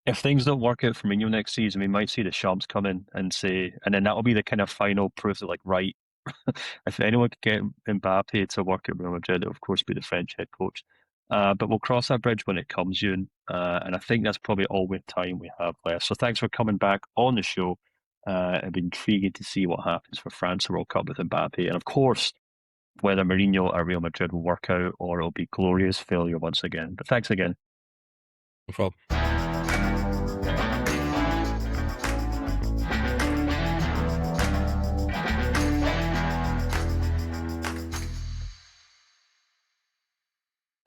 if things don't work out for Mourinho next season, we might see Deschamps come in and say, and then that'll be the kind of final proof that, right, if anyone could get Mbappe to work at Real Madrid, it'll of course be the French head coach. But we'll cross that bridge when it comes, Ewan. And I think that's probably all the time we have left. So thanks for coming back on the show. It'll be intriguing to see what happens for France World Cup with Mbappe. And of course, whether Mourinho or Real Madrid will work out or it'll be glorious failure once again. But thanks again. No problem.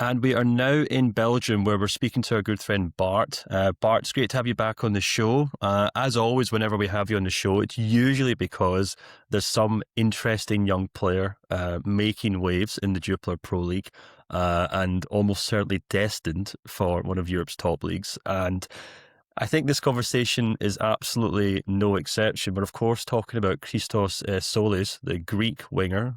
And we are now in Belgium, where we're speaking to our good friend Bart. Bart, it's great to have you back on the show. As always, whenever we have you on the show, it's usually because there's some interesting young player making waves in the Jupiler Pro League and almost certainly destined for one of Europe's top leagues. And I think this conversation is absolutely no exception. We're, of course, talking about Christos Tzolis, the Greek winger,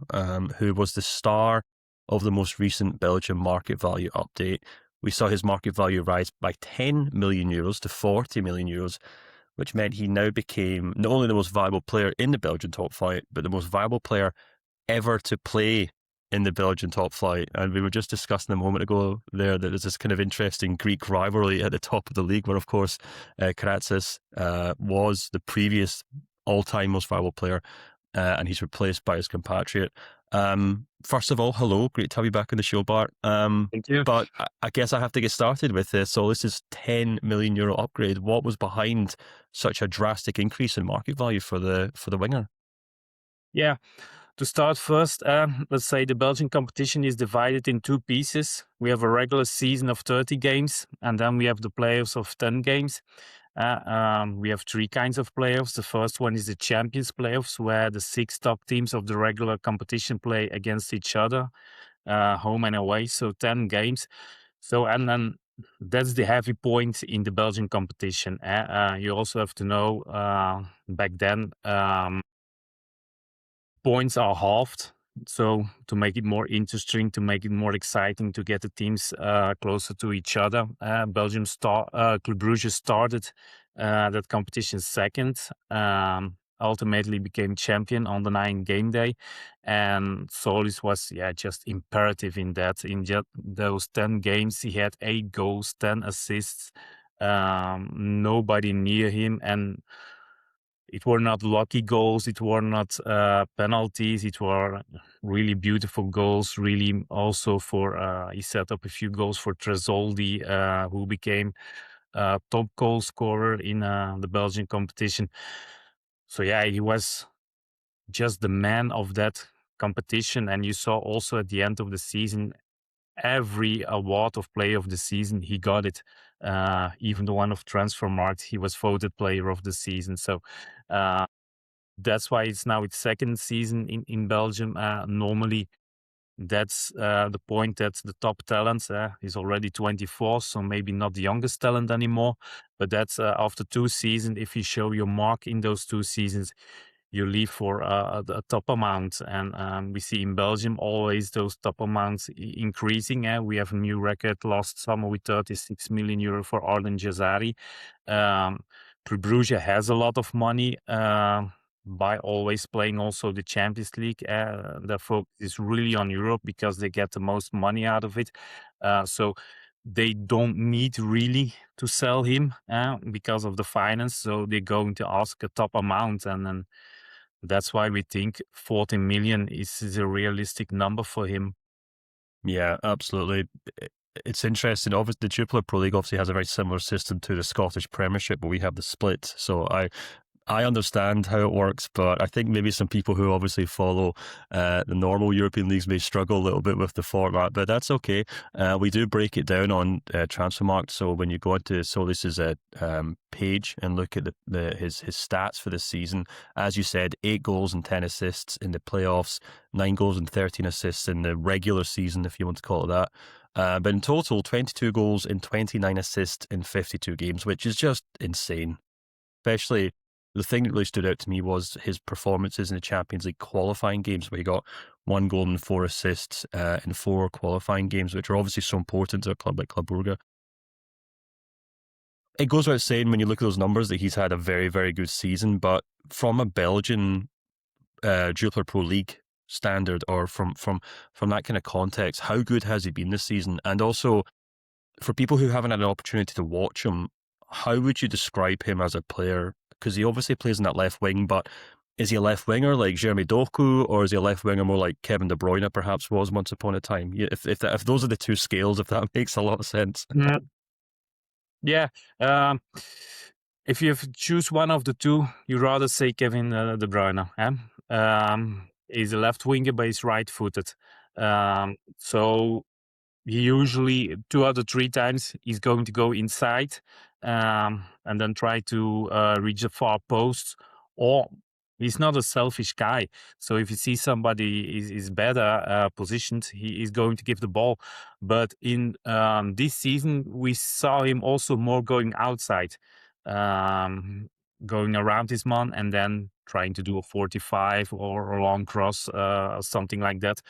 who was the star of the most recent Belgian market value update. We saw his market value rise by 10 million euros to 40 million euros, which meant he now became not only the most valuable player in the Belgian top flight, but the most valuable player ever to play in the Belgian top flight. And we were just discussing a moment ago there that there's this kind of interesting Greek rivalry at the top of the league, where, of course, Kyriakis was the previous all-time most valuable player, and he's replaced by his compatriot. First of all, hello, great to have you back on the show, Bart. Thank you. But I guess I have to get started with this. So this is 10 million euro upgrade. What was behind such a drastic increase in market value for the winger? Yeah, to start first, let's say the Belgian competition is divided in 2 pieces. We have a regular season of 30 games, and then we have the playoffs of 10 games. We have 3 kinds of playoffs. The first one is the Champions playoffs, where the 6 top teams of the regular competition play against each other, home and away, so 10 games. So, and then that's the heavy point in the Belgian competition. You also have to know, back then, points are halved. So to make it more interesting, to make it more exciting, to get the teams closer to each other, Club Brugge started that competition second, ultimately became champion on the 9 game day, and Tzolis was just imperative in that. In just those 10 games, he had 8 goals, 10 assists, nobody near him, and it were not lucky goals, it were not penalties, it were really beautiful goals. Really, also for he set up a few goals for Tresoldi, who became top goal scorer in the Belgian competition. So yeah, he was just the man of that competition, and you saw also at the end of the season, every award of player of the season, he got it. Even the one of Transfermarkt, he was voted player of the season. So that's why it's now its second season in Belgium. Normally, that's the point that the top talent is already 24, so maybe not the youngest talent anymore. But that's after 2 seasons. If you show your mark in those 2 seasons, you leave for a top amount. And we see in Belgium always those top amounts increasing. We have a new record last summer with 36 million euro for Arden Jazari. Club Brugge has a lot of money by always playing also the Champions League. Their focus is really on Europe because they get the most money out of it. So they don't need really to sell him because of the finance. So they're going to ask a top amount. And then that's why we think 40 million is a realistic number for him. Yeah, absolutely. It's interesting. Obviously, the Jupiler Pro League obviously has a very similar system to the Scottish Premiership, but we have the split. So I understand how it works, but I think maybe some people who obviously follow the normal European leagues may struggle a little bit with the format, but that's okay. We do break it down on Transfermarkt. So when you go into Tzolis's page and look at his stats for this season, as you said, 8 goals and 10 assists in the playoffs, 9 goals and 13 assists in the regular season, if you want to call it that. But in total, 22 goals and 29 assists in 52 games, which is just insane. Especially, the thing that really stood out to me was his performances in the Champions League qualifying games, where he got 1 goal and 4 assists in 4 qualifying games, which are obviously so important to a club like Club Brugge. It goes without saying when you look at those numbers that he's had a very, very good season, but from a Belgian Jupiler Pro League standard, or from that kind of context, how good has he been this season? And also, for people who haven't had an opportunity to watch him, how would you describe him as a player? Because he obviously plays in that left wing, but is he a left winger like Jeremy Doku, or is he a left winger more like Kevin De Bruyne perhaps was once upon a time? If those are the two scales, if that makes a lot of sense. Yeah. If you have to choose one of the two, you rather say Kevin De Bruyne. He's a left winger, but he's right-footed. So he usually 2 out of 3 times he's going to go inside and then try to reach the far post. Or he's not a selfish guy. So if you see somebody is better positioned, he is going to give the ball. But in this season, we saw him also more going outside, going around his man and then trying to do a 45 or a long cross, something like that.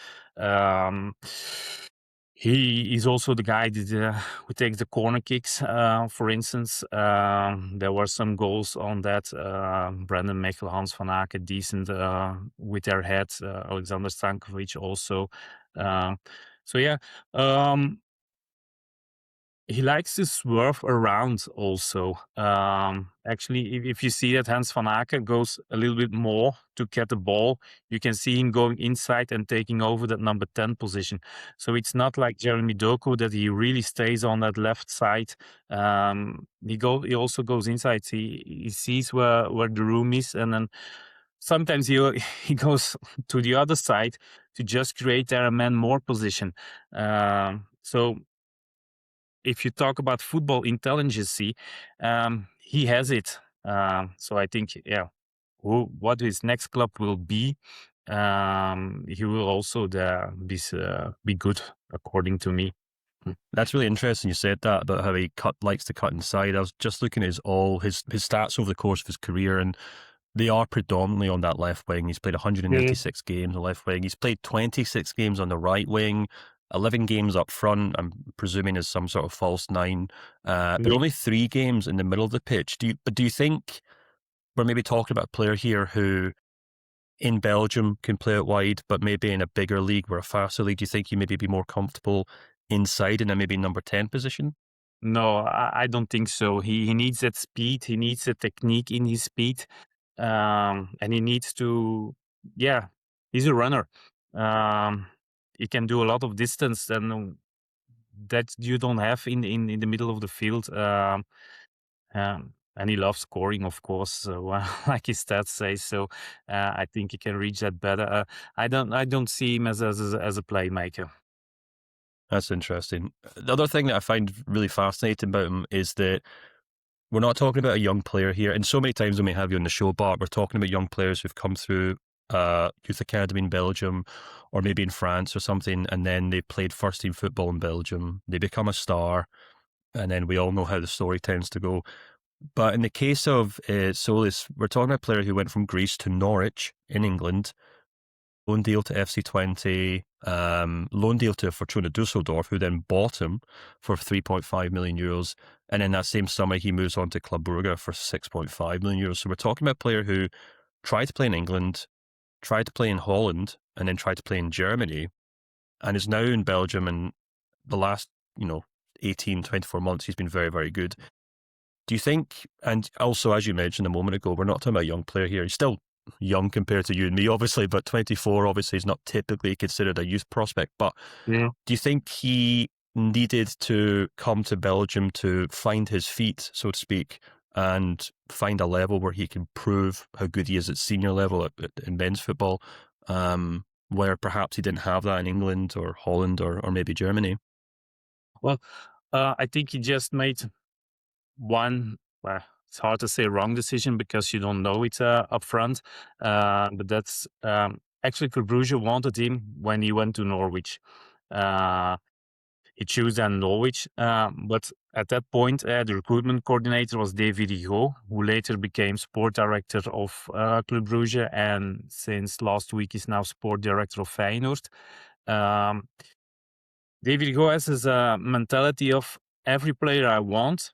He is also the guy that who takes the corner kicks, for instance. There were some goals on that. Brandon Mechel, Hans van Aken, decent with their heads. Alexander Stankovic also. So yeah, he likes to swerve around also. Actually, if you see that Hans van Aken goes a little bit more to get the ball, you can see him going inside and taking over that number 10 position. So it's not like Jeremy Doku that he really stays on that left side. He also goes inside. He sees where the room is, and then sometimes he goes to the other side to just create there a man more position. So if you talk about football intelligence, he has it. So I think, what his next club will be, he will also be good, according to me. That's really interesting you said that, about how he likes to cut inside. I was just looking at his stats over the course of his career, and they are predominantly on that left wing. He's played 186 games on the left wing. He's played 26 games on the right wing, 11 games up front, I'm presuming as some sort of false 9, but only 3 games in the middle of the pitch. Do you think we're maybe talking about a player here who in Belgium can play it wide, but maybe in a bigger league or a faster league, do you think he maybe be more comfortable inside in a maybe number 10 position? No, I don't think so. He needs that speed. He needs the technique in his speed. and he needs to, he's a runner. He can do a lot of distance, and that you don't have in the middle of the field. And he loves scoring, of course, so, like his stats say. So I think he can reach that better. I don't see him as a playmaker. That's interesting. The other thing that I find really fascinating about him is that we're not talking about a young player here. And so many times when we have you on the show, Bart, we're talking about young players who've come through youth academy in Belgium or maybe in France or something, and then they played first team football in Belgium. They become a star, and then we all know how the story tends to go. But in the case of Tzolis, we're talking about a player who went from Greece to Norwich in England, loan deal to FC Twente, loan deal to Fortuna Dusseldorf, who then bought him for 3.5 million euros. And in that same summer, he moves on to Club Brugge for 6.5 million euros. So we're talking about a player who tried to play in England, tried to play in Holland, and then tried to play in Germany, and is now in Belgium. And the last, 18, 24 months, he's been very, very good. Do you think, and also, as you mentioned a moment ago, we're not talking about a young player here. He's still young compared to you and me, obviously, but 24 obviously is not typically considered a youth prospect. But do you think he needed to come to Belgium to find his feet, so to speak, and find a level where he can prove how good he is at senior level in men's football, where perhaps he didn't have that in England or Holland or maybe Germany? Well, I think he just made one, it's hard to say wrong decision because you don't know it up front, but that's actually Club Brugge wanted him when he went to Norwich. He chose then Norwich, but at that point, the recruitment coordinator was David Rigaud, who later became sport director of Club Brugge, and since last week is now sport director of Feyenoord. David Rigaud has his mentality of every player I want,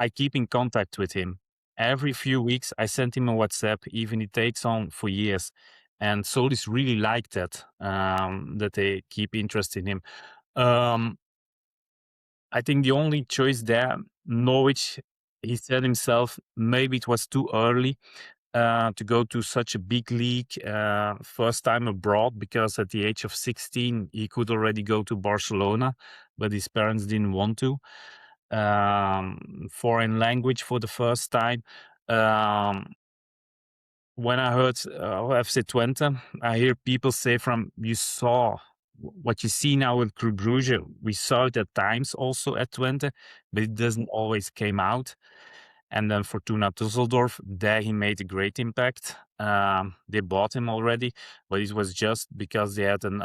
I keep in contact with him. Every few weeks, I send him a WhatsApp, even it takes on for years. And Tzolis really liked that, that they keep interest in him. I think the only choice there, Norwich, he said himself, maybe it was too early to go to such a big league, first time abroad, because at the age of 16, he could already go to Barcelona, but his parents didn't want to. Foreign language for the first time. When I heard FC Twente, I hear people say you saw what you see now with Club Brugge. We saw it at times also at Twente, but it doesn't always came out. And then Fortuna Düsseldorf, there he made a great impact. They bought him already, but it was just because they had an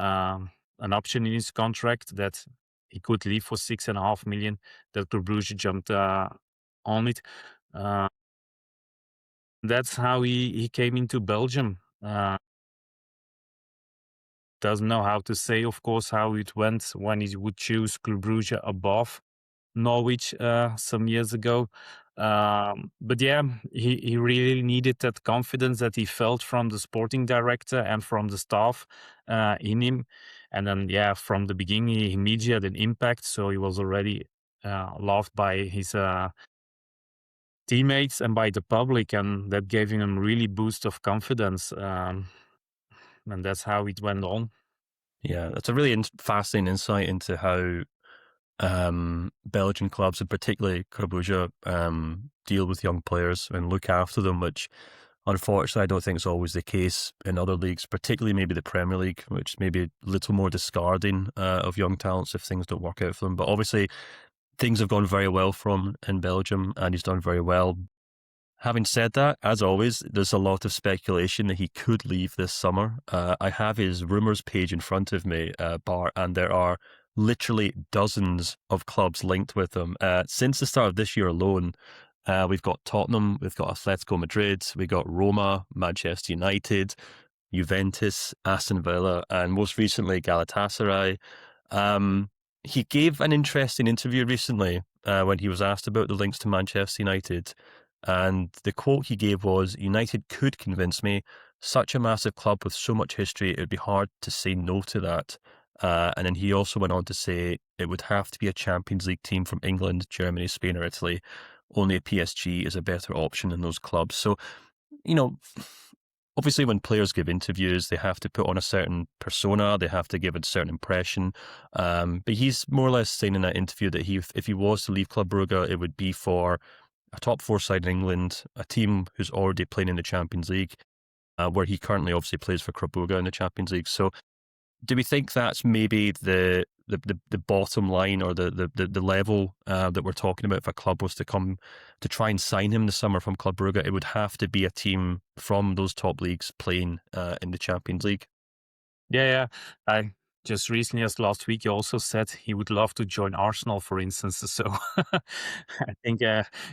option in his contract that he could leave for 6.5 million, that Club Brugge jumped on it. That's how he came into Belgium. Doesn't know how to say, of course, how it went when he would choose Club Brugge above Norwich some years ago. But yeah, he really needed that confidence that he felt from the sporting director and from the staff in him. And then, from the beginning, he immediately had an impact. So he was already loved by his teammates and by the public, and that gave him a really boost of confidence. And that's how it went on. Yeah, that's a really fascinating insight into how Belgian clubs, and particularly Club Brugge, deal with young players and look after them, which unfortunately I don't think is always the case in other leagues, particularly maybe the Premier League, which may be a little more discarding of young talents if things don't work out for them. But obviously things have gone very well for him in Belgium and he's done very well. Having said that, as always, there's a lot of speculation that he could leave this summer. I have his rumours page in front of me, Bart, and there are literally dozens of clubs linked with him. Since the start of this year alone, we've got Tottenham, we've got Atletico Madrid, we've got Roma, Manchester United, Juventus, Aston Villa, and most recently Galatasaray. He gave an interesting interview recently when he was asked about the links to Manchester United. And the quote he gave was, "United could convince me. Such a massive club with so much history, it would be hard to say no to that." And then he also went on to say it would have to be a Champions League team from England, Germany, Spain or Italy. Only a PSG is a better option than those clubs. So Obviously when players give interviews, they have to put on a certain persona, they have to give a certain impression. But he's more or less saying in that interview that if he was to leave Club Brugge, it would be for a top 4 side in England, a team who's already playing in the Champions League, where he currently obviously plays for Club Brugge in the Champions League. So do we think that's maybe the bottom line or the level that we're talking about? If a club was to come to try and sign him this summer from Club Brugge, it would have to be a team from those top leagues playing in the Champions League. Yeah. I just recently, as last week, he also said he would love to join Arsenal, for instance. So I think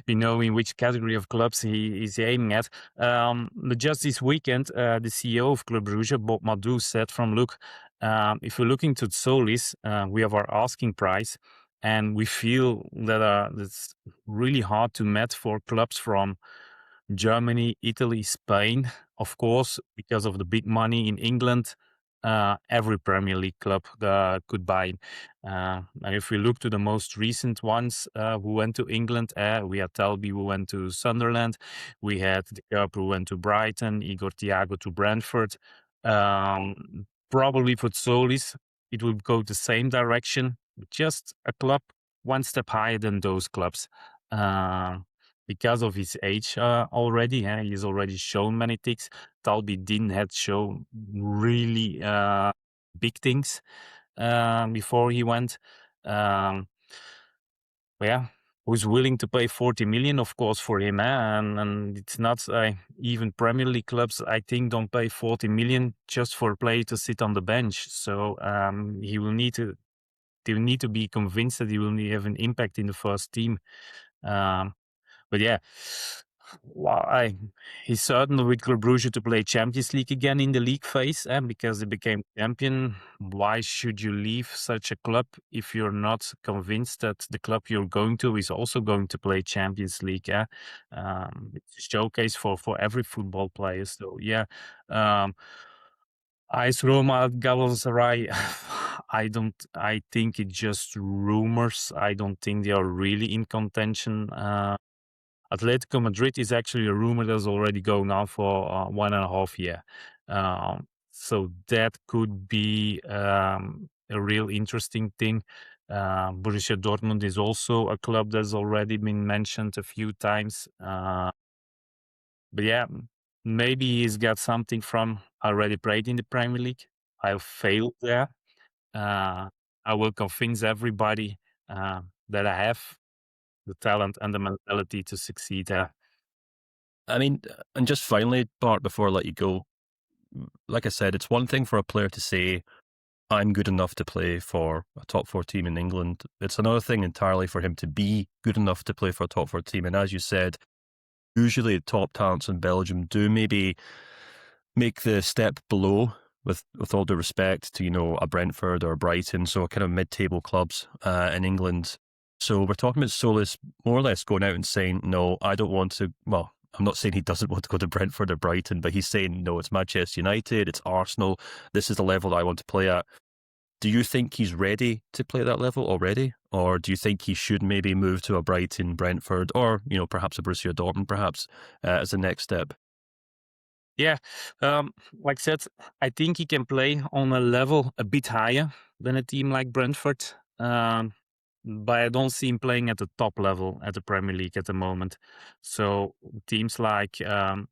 we know in which category of clubs he is aiming at. But just this weekend, the CEO of Club Brugge, Bob Madou, said look, if we're looking to Tzolis, we have our asking price, and we feel that it's really hard to match for clubs from Germany, Italy, Spain, of course, because of the big money in England. Every Premier League club could buy. And if we look to the most recent ones who went to England, we had Telby who went to Sunderland, we had De Kuip who went to Brighton, Igor Thiago to Brentford. Probably for Tzolis, it would go the same direction, just a club one step higher than those clubs. Because of his age already, he's already shown many things. Talbi didn't had shown really big things before he went. Who's willing to pay 40 million, of course, for him? And it's not even Premier League clubs, I think, don't pay 40 million just for a player to sit on the bench. So they will need to be convinced that he will have an impact in the first team. But yeah, he's certain with Club Brugge to play Champions League again in the league phase, because they became champion. Why should you leave such a club if you're not convinced that the club you're going to is also going to play Champions League? It's a showcase for every football player. So yeah, AS Roma, Galatasaray, I think it's just rumors. I don't think they are really in contention. Atletico Madrid is actually a rumor that's already going on for 1.5 years. So that could be a real interesting thing. Borussia Dortmund is also a club that's already been mentioned a few times. But yeah, maybe he's got something from already played in the Premier League. I failed there. I will convince everybody that I have the talent and the mentality to succeed there. I mean, and just finally, Bart, before I let you go, like I said, it's one thing for a player to say, I'm good enough to play for a top 4 team in England. It's another thing entirely for him to be good enough to play for a top 4 team. And as you said, usually top talents in Belgium do maybe make the step below, with all due respect to, a Brentford or a Brighton, so kind of mid-table clubs in England. So we're talking about Tzolis more or less going out and saying, no, I don't want to, well, I'm not saying he doesn't want to go to Brentford or Brighton, but he's saying, no, it's Manchester United, it's Arsenal, this is the level that I want to play at. Do you think he's ready to play at that level already? Or do you think he should maybe move to a Brighton, Brentford, or, perhaps a Borussia Dortmund, perhaps, as the next step? Yeah, like I said, I think he can play on a level a bit higher than a team like Brentford. But I don't see him playing at the top level at the Premier League at the moment. So teams like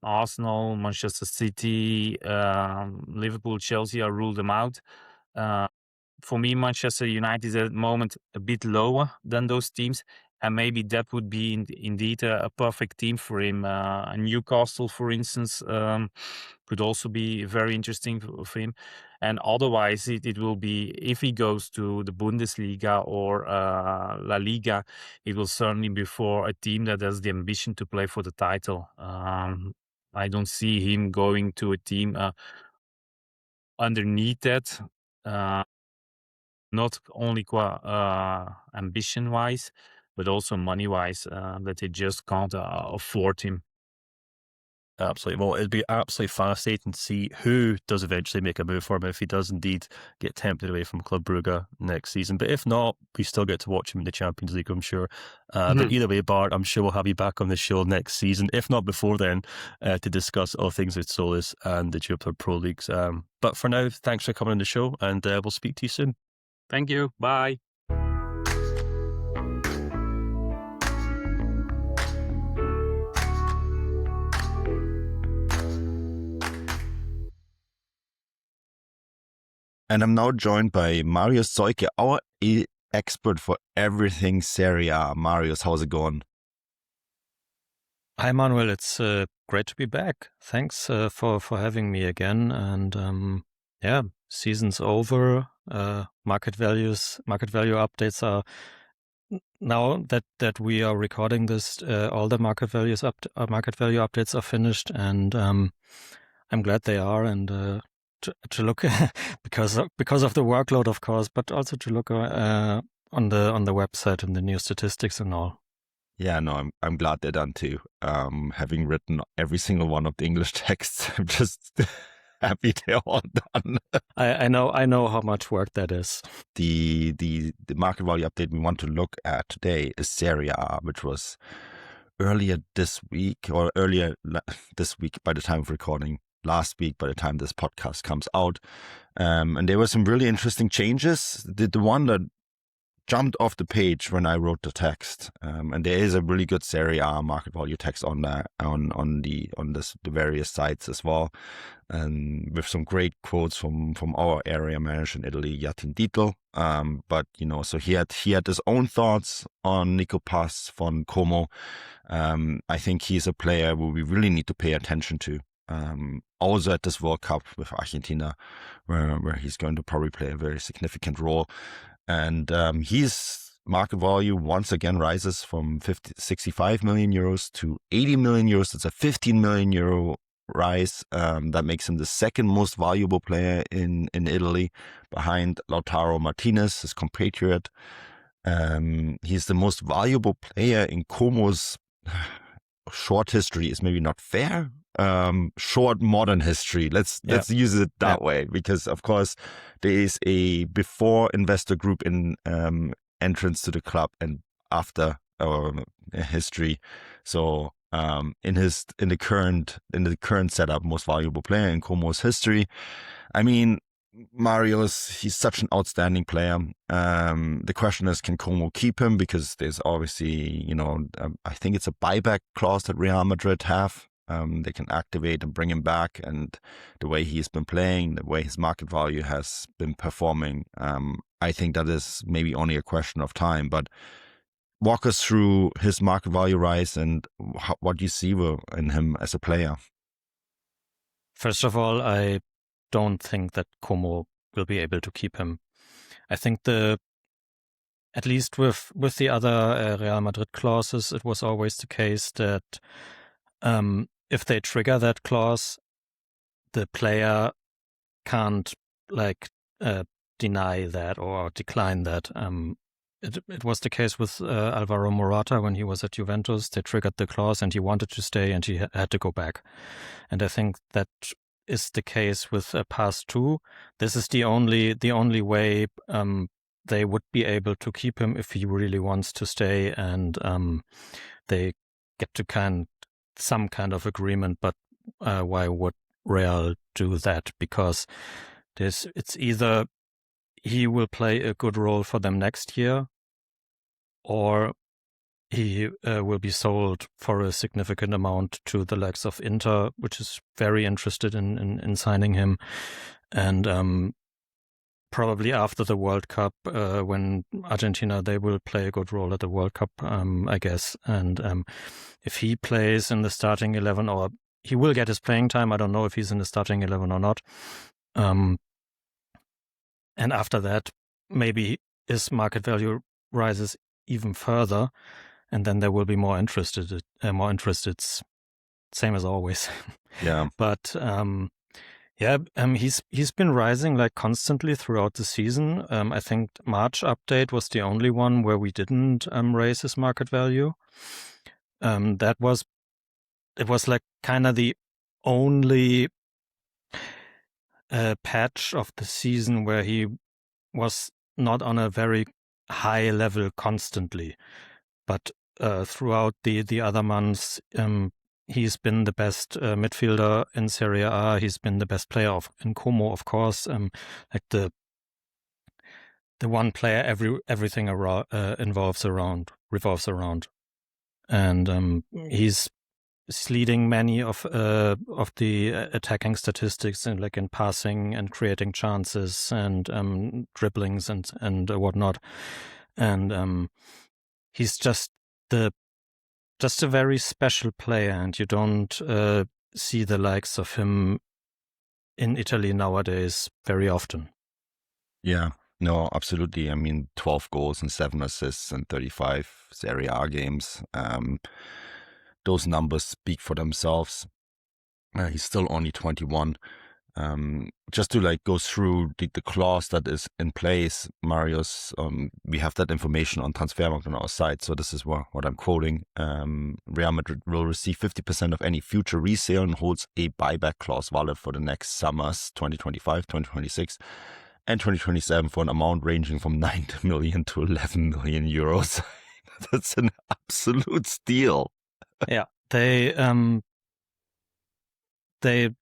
Arsenal, Manchester City, Liverpool, Chelsea, I ruled them out. For me, Manchester United is at the moment a bit lower than those teams. And maybe that would be indeed a perfect team for him. Newcastle, for instance, could also be very interesting for him. And otherwise, it will be, if he goes to the Bundesliga or La Liga, it will certainly be for a team that has the ambition to play for the title. I don't see him going to a team underneath that. Not only ambition-wise, but also money-wise, that they just can't afford him. Absolutely. Well, it'd be absolutely fascinating to see who does eventually make a move for him if he does indeed get tempted away from Club Brugge next season. But if not, we still get to watch him in the Champions League, I'm sure. But either way, Bart, I'm sure we'll have you back on the show next season, if not before then, to discuss all things with Tzolis and the Jupiler Pro Leagues. But for now, thanks for coming on the show, and we'll speak to you soon. Thank you. Bye. And I'm now joined by Marius Seuke, our expert for everything Serie A. Marius, how's it going? Hi, Manuel. It's great to be back. Thanks for having me again. And season's over. Market value updates are now that we are recording this. All the market value updates are finished, and I'm glad they are. And to look because of the workload, of course, but also to look on the website and the new statistics and all. Yeah, no, I'm glad they're done too. Having written every single one of the English texts, I'm just happy they're all done. I know how much work that is. The market value update we want to look at today is Serie A, which was earlier this week by the time of recording. Last week by the time this podcast comes out. And there were some really interesting changes. The one that jumped off the page when I wrote the text, and there is a really good Serie A market value text on the various sites as well, and with some great quotes from our area manager in Italy, Yatin Dietl. But so he had his own thoughts on Nico Paz from Como. I think he's a player who we really need to pay attention to. Also at this World Cup with Argentina, where he's going to probably play a very significant role. And his market value once again rises from 65 million euros to 80 million euros. It's a 15 million euro rise. That makes him the second most valuable player in Italy, behind Lautaro Martinez, his compatriot. He's the most valuable player in Como's short history is maybe not fair. Short modern history. Let's use it that way, because of course there is a before investor group in entrance to the club and after history. So in the current setup, most valuable player in Como's history. I mean, he's such an outstanding player. The question is, can Como keep him? Because there's obviously, I think it's a buyback clause that Real Madrid have. They can activate and bring him back, and the way he's been playing, the way his market value has been performing, I think that is maybe only a question of time. But walk us through his market value rise and what you see in him as a player. First of all, I don't think that Como will be able to keep him. I think at least with the other Real Madrid clauses, it was always the case that if they trigger that clause, the player can't deny that or decline that. It was the case with Alvaro Morata when he was at Juventus. They triggered the clause and he wanted to stay and he had to go back. And I think that is the case with Paz too. This is the only way they would be able to keep him if he really wants to stay, and they get to some kind of agreement. But why would Real do that? Because it's either he will play a good role for them next year, or he will be sold for a significant amount to the likes of Inter, which is very interested in signing him. And probably after the World Cup, when Argentina, they will play a good role at the World Cup, I guess. And if he plays in the starting 11, or he will get his playing time, I don't know if he's in the starting 11 or not. And after that, maybe his market value rises even further, and then there will be more interested. Same as always. Yeah. But he's been rising constantly throughout the season. I think March update was the only one where we didn't raise his market value. It was kind of the only patch of the season where he was not on a very high level constantly, but throughout the other months, he's been the best midfielder in Serie A. He's been the best player in Como, of course. Like the one player everything revolves around, and he's leading many of the attacking statistics in passing and creating chances and dribblings and whatnot, and he's just a very special player, and you don't see the likes of him in Italy nowadays very often. Yeah, no, absolutely. I mean, 12 goals and 7 assists in 35 Serie A games. Those numbers speak for themselves. He's still only 21. Just to go through the clause that is in place, Marius, we have that information on Transfermarkt on our site. So this is what I'm quoting. Real Madrid will receive 50% of any future resale and holds a buyback clause valid for the next summers, 2025, 2026, and 2027 for an amount ranging from 9 million to 11 million euros. That's an absolute steal. Yeah, they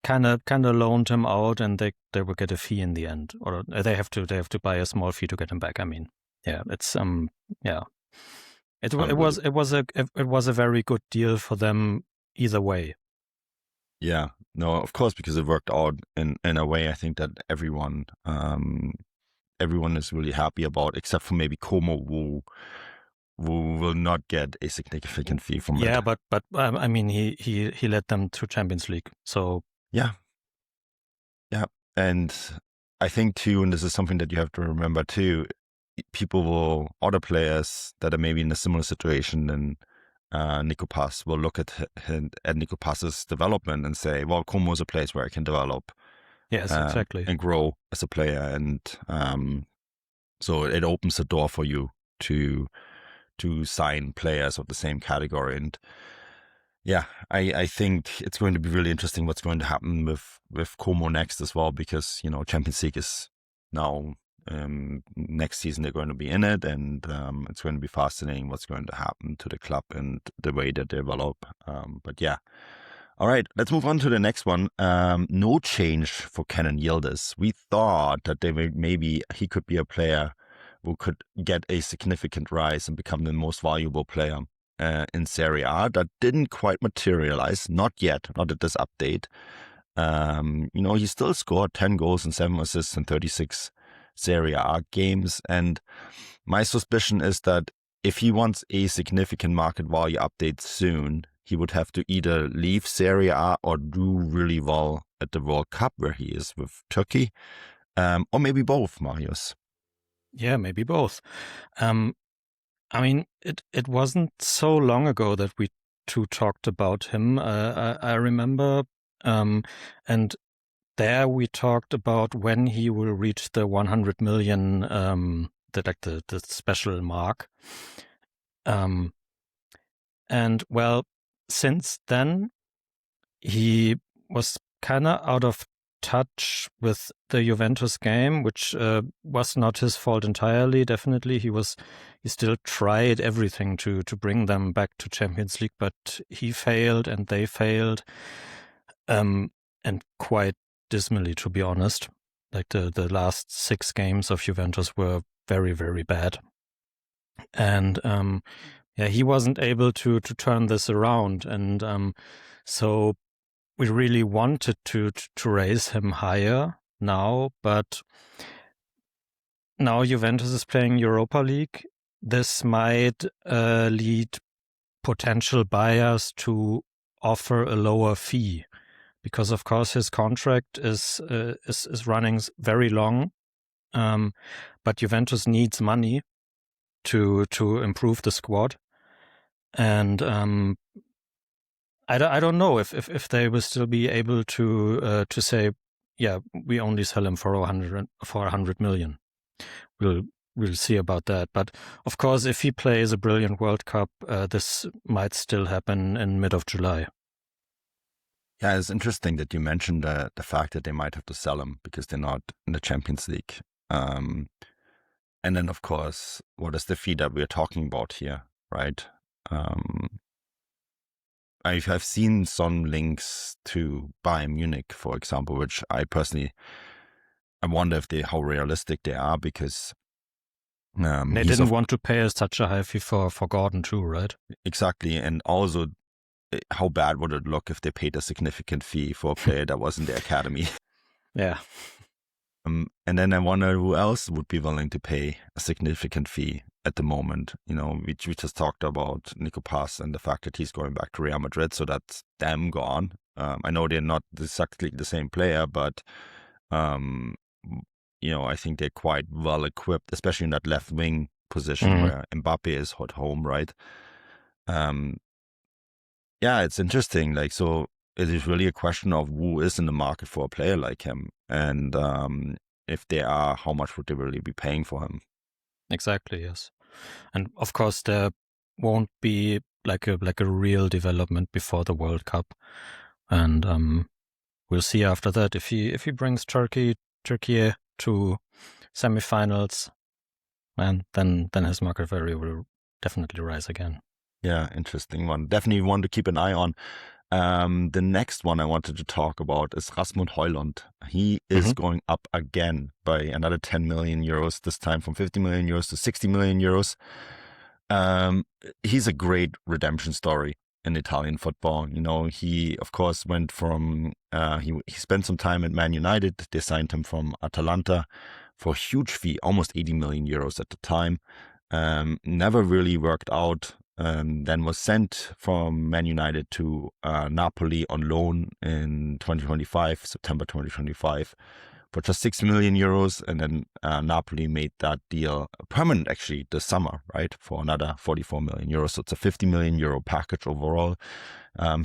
kind of loaned him out, and they will get a fee in the end, or they have to buy a small fee to get him back. I mean, yeah, it's yeah, it was a very good deal for them either way. Yeah, no, of course, because it worked out in a way I think that everyone is really happy about, except for maybe Como, who will not get a significant fee from it. Yeah, but I mean, he led them to Champions League, so yeah, and I think too, and this is something that you have to remember too, other players that are maybe in a similar situation than Nico Paz will look at Nico Paz's development and say, well, Como is a place where I can develop, yes, exactly, and grow as a player, and so it opens the door for you to sign players of the same category. And yeah, I think it's going to be really interesting what's going to happen with Como next as well, because Champions League is now next season they're going to be in it, and it's going to be fascinating what's going to happen to the club and the way they develop. But yeah, all right, let's move on to the next one. No change for Kenan Yildiz. We thought that maybe he could be a player who could get a significant rise and become the most valuable player in Serie A. That didn't quite materialize, not yet, not at this update. He still scored 10 goals and 7 assists in 36 Serie A games, and my suspicion is that if he wants a significant market value update soon, he would have to either leave Serie A or do really well at the World Cup where he is with Turkey, or maybe both, Marius. Yeah, maybe both. I mean, it wasn't so long ago that we two talked about him. I remember, and there we talked about when he will reach the 100 million, the special mark. And well, since then, he was kind of out of touch with the Juventus game, which was not his fault entirely. Definitely, he still tried everything to bring them back to Champions League, but he failed and they failed, and quite dismally, to be honest. Like the last 6 games of Juventus were very, very bad, and he wasn't able to turn this around, and so we really wanted to raise him higher now, but now Juventus is playing Europa League. This might lead potential buyers to offer a lower fee, because of course his contract is running very long, but Juventus needs money to improve the squad, and I don't know if they will still be able to say, yeah, we only sell him for 100 million. We'll see about that. But of course, if he plays a brilliant World Cup, this might still happen in mid of July. Yeah, it's interesting that you mentioned the fact that they might have to sell him because they're not in the Champions League. And then, of course, what is the fee that we're talking about here, right? I've seen some links to Bayern Munich, for example, which I personally, I wonder how realistic they are, because they didn't want to pay such a high fee for Gordon too, right? Exactly. And also, how bad would it look if they paid a significant fee for a player that was in the academy? Yeah. And then I wonder who else would be willing to pay a significant fee at the moment. We just talked about Nico Paz and the fact that he's going back to Real Madrid, so that's them gone. I know they're not exactly the same player, but I think they're quite well equipped, especially in that left wing position where Mbappe is at home, right? Yeah, it's interesting. So it is really a question of who is in the market for a player like him, and if they are, how much would they really be paying for him? Exactly, yes. And of course, there won't be like a real development before the World Cup, and we'll see after that if he brings Turkey to semifinals, and then his market value will definitely rise again. Yeah, interesting one. Definitely one to keep an eye on. The next one I wanted to talk about is Rasmus Højlund. He is going up again by another 10 million euros, this time from 50 million euros to 60 million euros. He's a great redemption story in Italian football. He, of course, went from, he spent some time at Man United. They signed him from Atalanta for a huge fee, almost 80 million euros at the time. Never really worked out. Then was sent from Man United to Napoli on loan in September 2025, for just 6 million euros. And then Napoli made that deal permanent, actually, this summer, right, for another 44 million euros. So it's a 50 million euro package overall.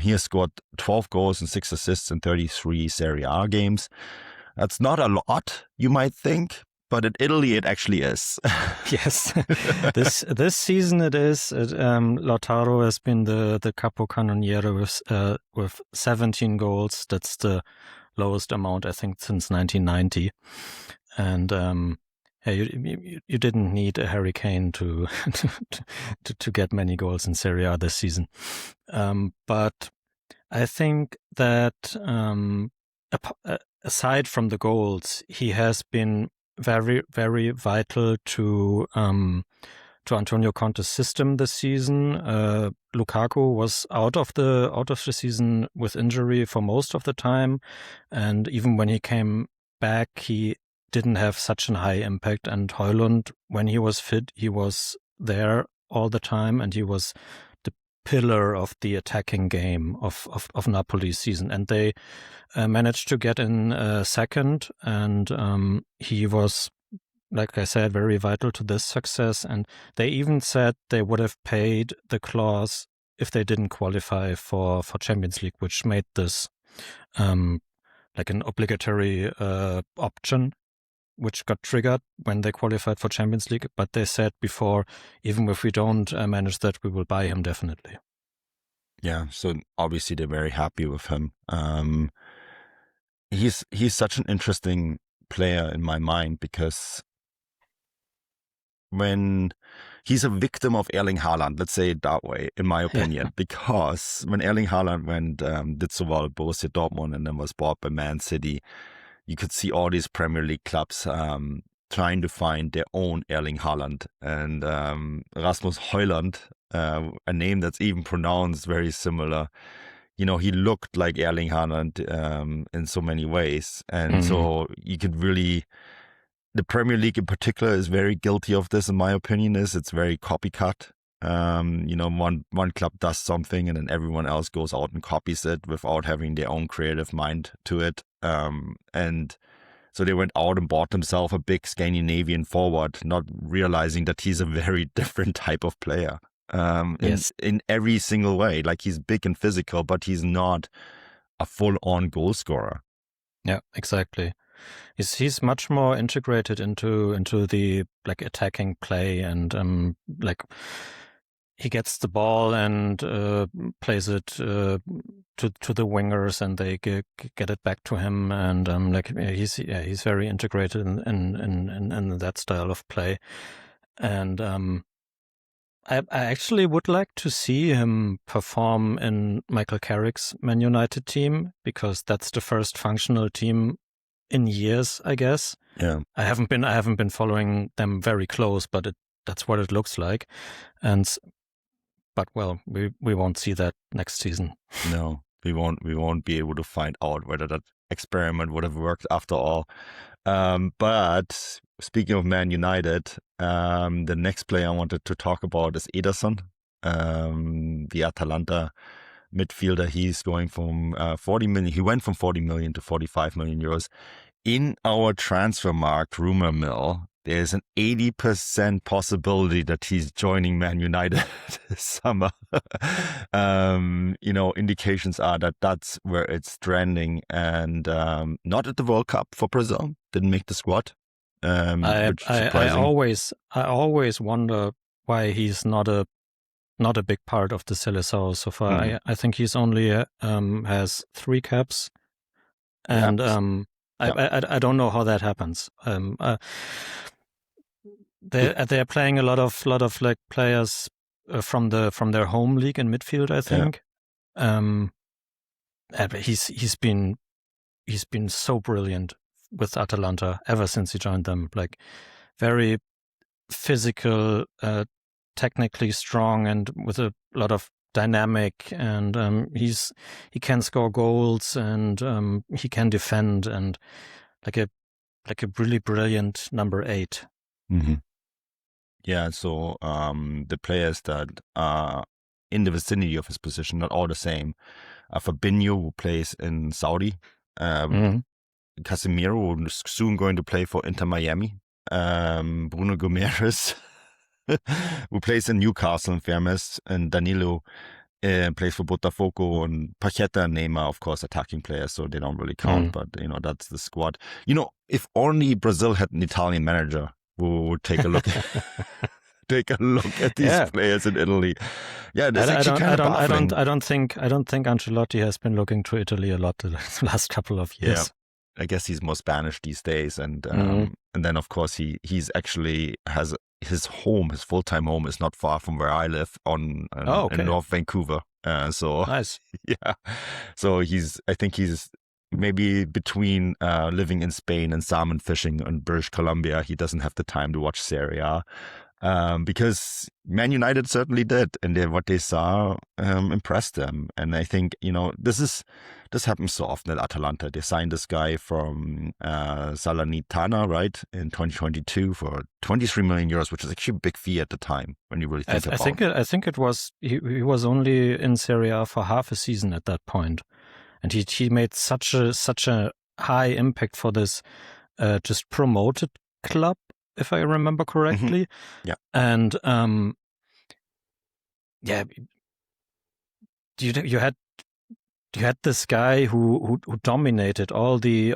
He has scored 12 goals and 6 assists in 33 Serie A games. That's not a lot, you might think, but in Italy, it actually is. Yes, this season it is. Lautaro has been the capocannoniere with 17 goals. That's the lowest amount, I think, since 1990. And you didn't need a Harry Kane to get many goals in Serie A this season. But I think that aside from the goals, he has been very, very vital to Antonio Conte's system this season. Lukaku was out of the season with injury for most of the time, and even when he came back, he didn't have such a high impact. And Højlund, when he was fit, he was there all the time, and he was the pillar of the attacking game of Napoli's season. And they managed to get in second, and he was, like I said, very vital to this success. And they even said they would have paid the clause if they didn't qualify for Champions League, which made this like an obligatory option, which got triggered when they qualified for Champions League. But they said before, even if we don't manage that, we will buy him definitely. Yeah, so obviously they're very happy with him. He's such an interesting player in my mind, because when he's a victim of Erling Haaland, let's say it that way, in my opinion, because when Erling Haaland did so well at Borussia Dortmund and then was bought by Man City, you could see all these Premier League clubs trying to find their own Erling Haaland. And Rasmus Højlund, a name that's even pronounced very similar, he looked like Erling Haaland in so many ways. And so you could really, the Premier League in particular is very guilty of this, in my opinion. It's very copycat. One club does something and then everyone else goes out and copies it without having their own creative mind to it. And so they went out and bought themselves a big Scandinavian forward, not realizing that he's a very different type of player. In every single way. Like, he's big and physical, but he's not a full-on goal scorer. Yeah, exactly. He's much more integrated into the like attacking play, and he gets the ball and plays it to the wingers, and they get it back to him, and he's very integrated in that style of play, and I actually would like to see him perform in Michael Carrick's Man United team, because that's the first functional team in years, I guess. Yeah, I haven't been following them very close, but that's what it looks like, but we won't see that next season. No, we won't be able to find out whether that experiment would have worked after all. But speaking of Man United, the next player I wanted to talk about is Ederson, the Atalanta midfielder. He's going from 40 million. He went from 40 million to 45 million euros. In our Transfermarkt rumor mill, there's an 80% possibility that he's joining Man United this summer. Indications are that that's where it's trending, and not at the World Cup for Brazil. Didn't make the squad. I always wonder why he's not a big part of the Seleção so far. I think he's only has 3 caps, and I don't know how that happens. They're playing a lot of like players from their home league in midfield, I think. He's been so brilliant with Atalanta ever since he joined them. Like, very physical, technically strong, and with a lot of dynamic, and he can score goals, and he can defend, and like a really brilliant number 8. Mm-hmm. Yeah, so the players that are in the vicinity of his position, not all the same. Fabinho, who plays in Saudi. Casemiro, who's soon going to play for Inter Miami. Bruno Gomes, who plays in Newcastle and Fairness, and Danilo plays for Botafogo, and Paqueta and Neymar, of course, attacking players, so they don't really count, but that's the squad. If only Brazil had an Italian manager who would take a look at these players in Italy. Yeah, that's actually kind of baffling. I don't think Ancelotti has been looking to Italy a lot the last couple of years. Yeah. I guess he's more Spanish these days, and then of course he's actually has his full-time home is not far from where I live in North Vancouver. So nice. Yeah, so I think he's maybe between living in Spain and salmon fishing in British Columbia. He doesn't have the time to watch Serie A. Because Man United certainly did, and what they saw impressed them. And I think this happens so often at Atalanta. They signed this guy from Salernitana, right, in 2022 for 23 million euros, which is actually a big fee at the time when you really think about it. I think it was he was only in Serie A for half a season at that point, and he made such a high impact for this just promoted club, if I remember correctly. Mm-hmm. Yeah. And you had this guy who dominated all the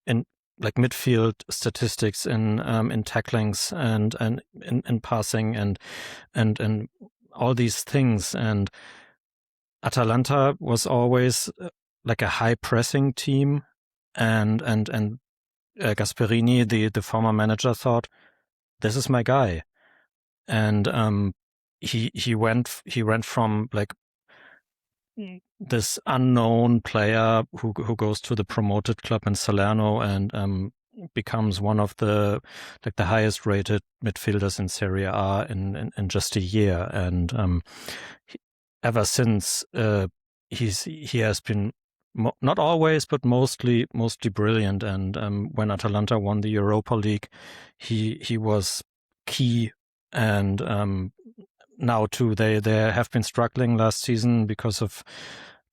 in like midfield statistics in tacklings and in passing and all these things, and Atalanta was always like a high pressing team, and Gasperini, the former manager, thought, this is my guy, and he went from like this unknown player who goes to the promoted club in Salerno and becomes one of the highest rated midfielders in Serie A in just a year, and ever since he has been not always, but mostly brilliant. And when Atalanta won the Europa League, he was key. And now too, they have been struggling last season because of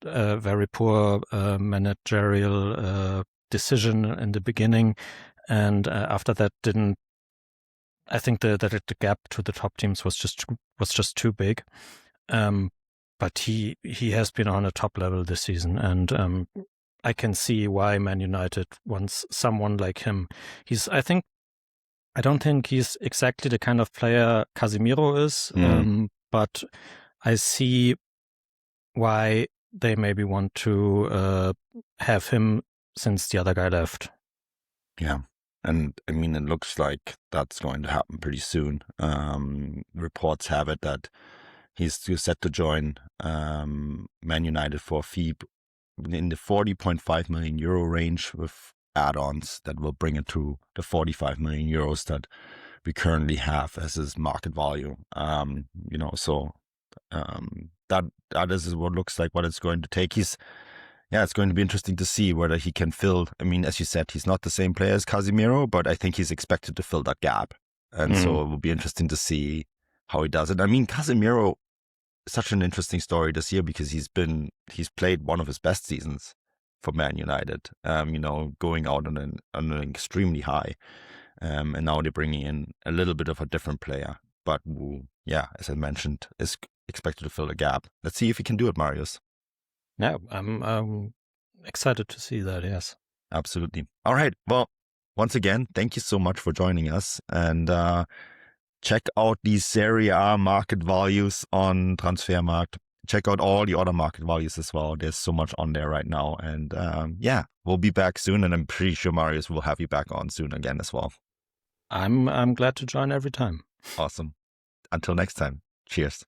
very poor managerial decision in the beginning, and after that I think that the gap to the top teams was just too big. But he has been on a top level this season, and I can see why Man United wants someone like him. I don't think he's exactly the kind of player Casemiro is, but I see why they maybe want to have him since the other guy left. Yeah. And I mean, it looks like that's going to happen pretty soon. Reports have it that he's still set to join Man United for a fee in the 40.5 million euro range with add-ons that will bring it to the 45 million euros that we currently have as his market value. So that is what looks like what it's going to take. It's going to be interesting to see whether he can fill. I mean, as you said, he's not the same player as Casemiro, but I think he's expected to fill that gap. And so it will be interesting to see how he does it. I mean, Casemiro is such an interesting story this year because he's played one of his best seasons for Man United, going out on an extremely high. And now they're bringing in a little bit of a different player, but who, as I mentioned, is expected to fill the gap. Let's see if he can do it, Marius. Yeah, I'm excited to see that, yes. Absolutely. All right. Well, once again, thank you so much for joining us. And check out the Serie A market values on Transfermarkt. Check out all the other market values as well. There's so much on there right now. And we'll be back soon. And I'm pretty sure Marius will have you back on soon again as well. I'm glad to join every time. Awesome. Until next time. Cheers.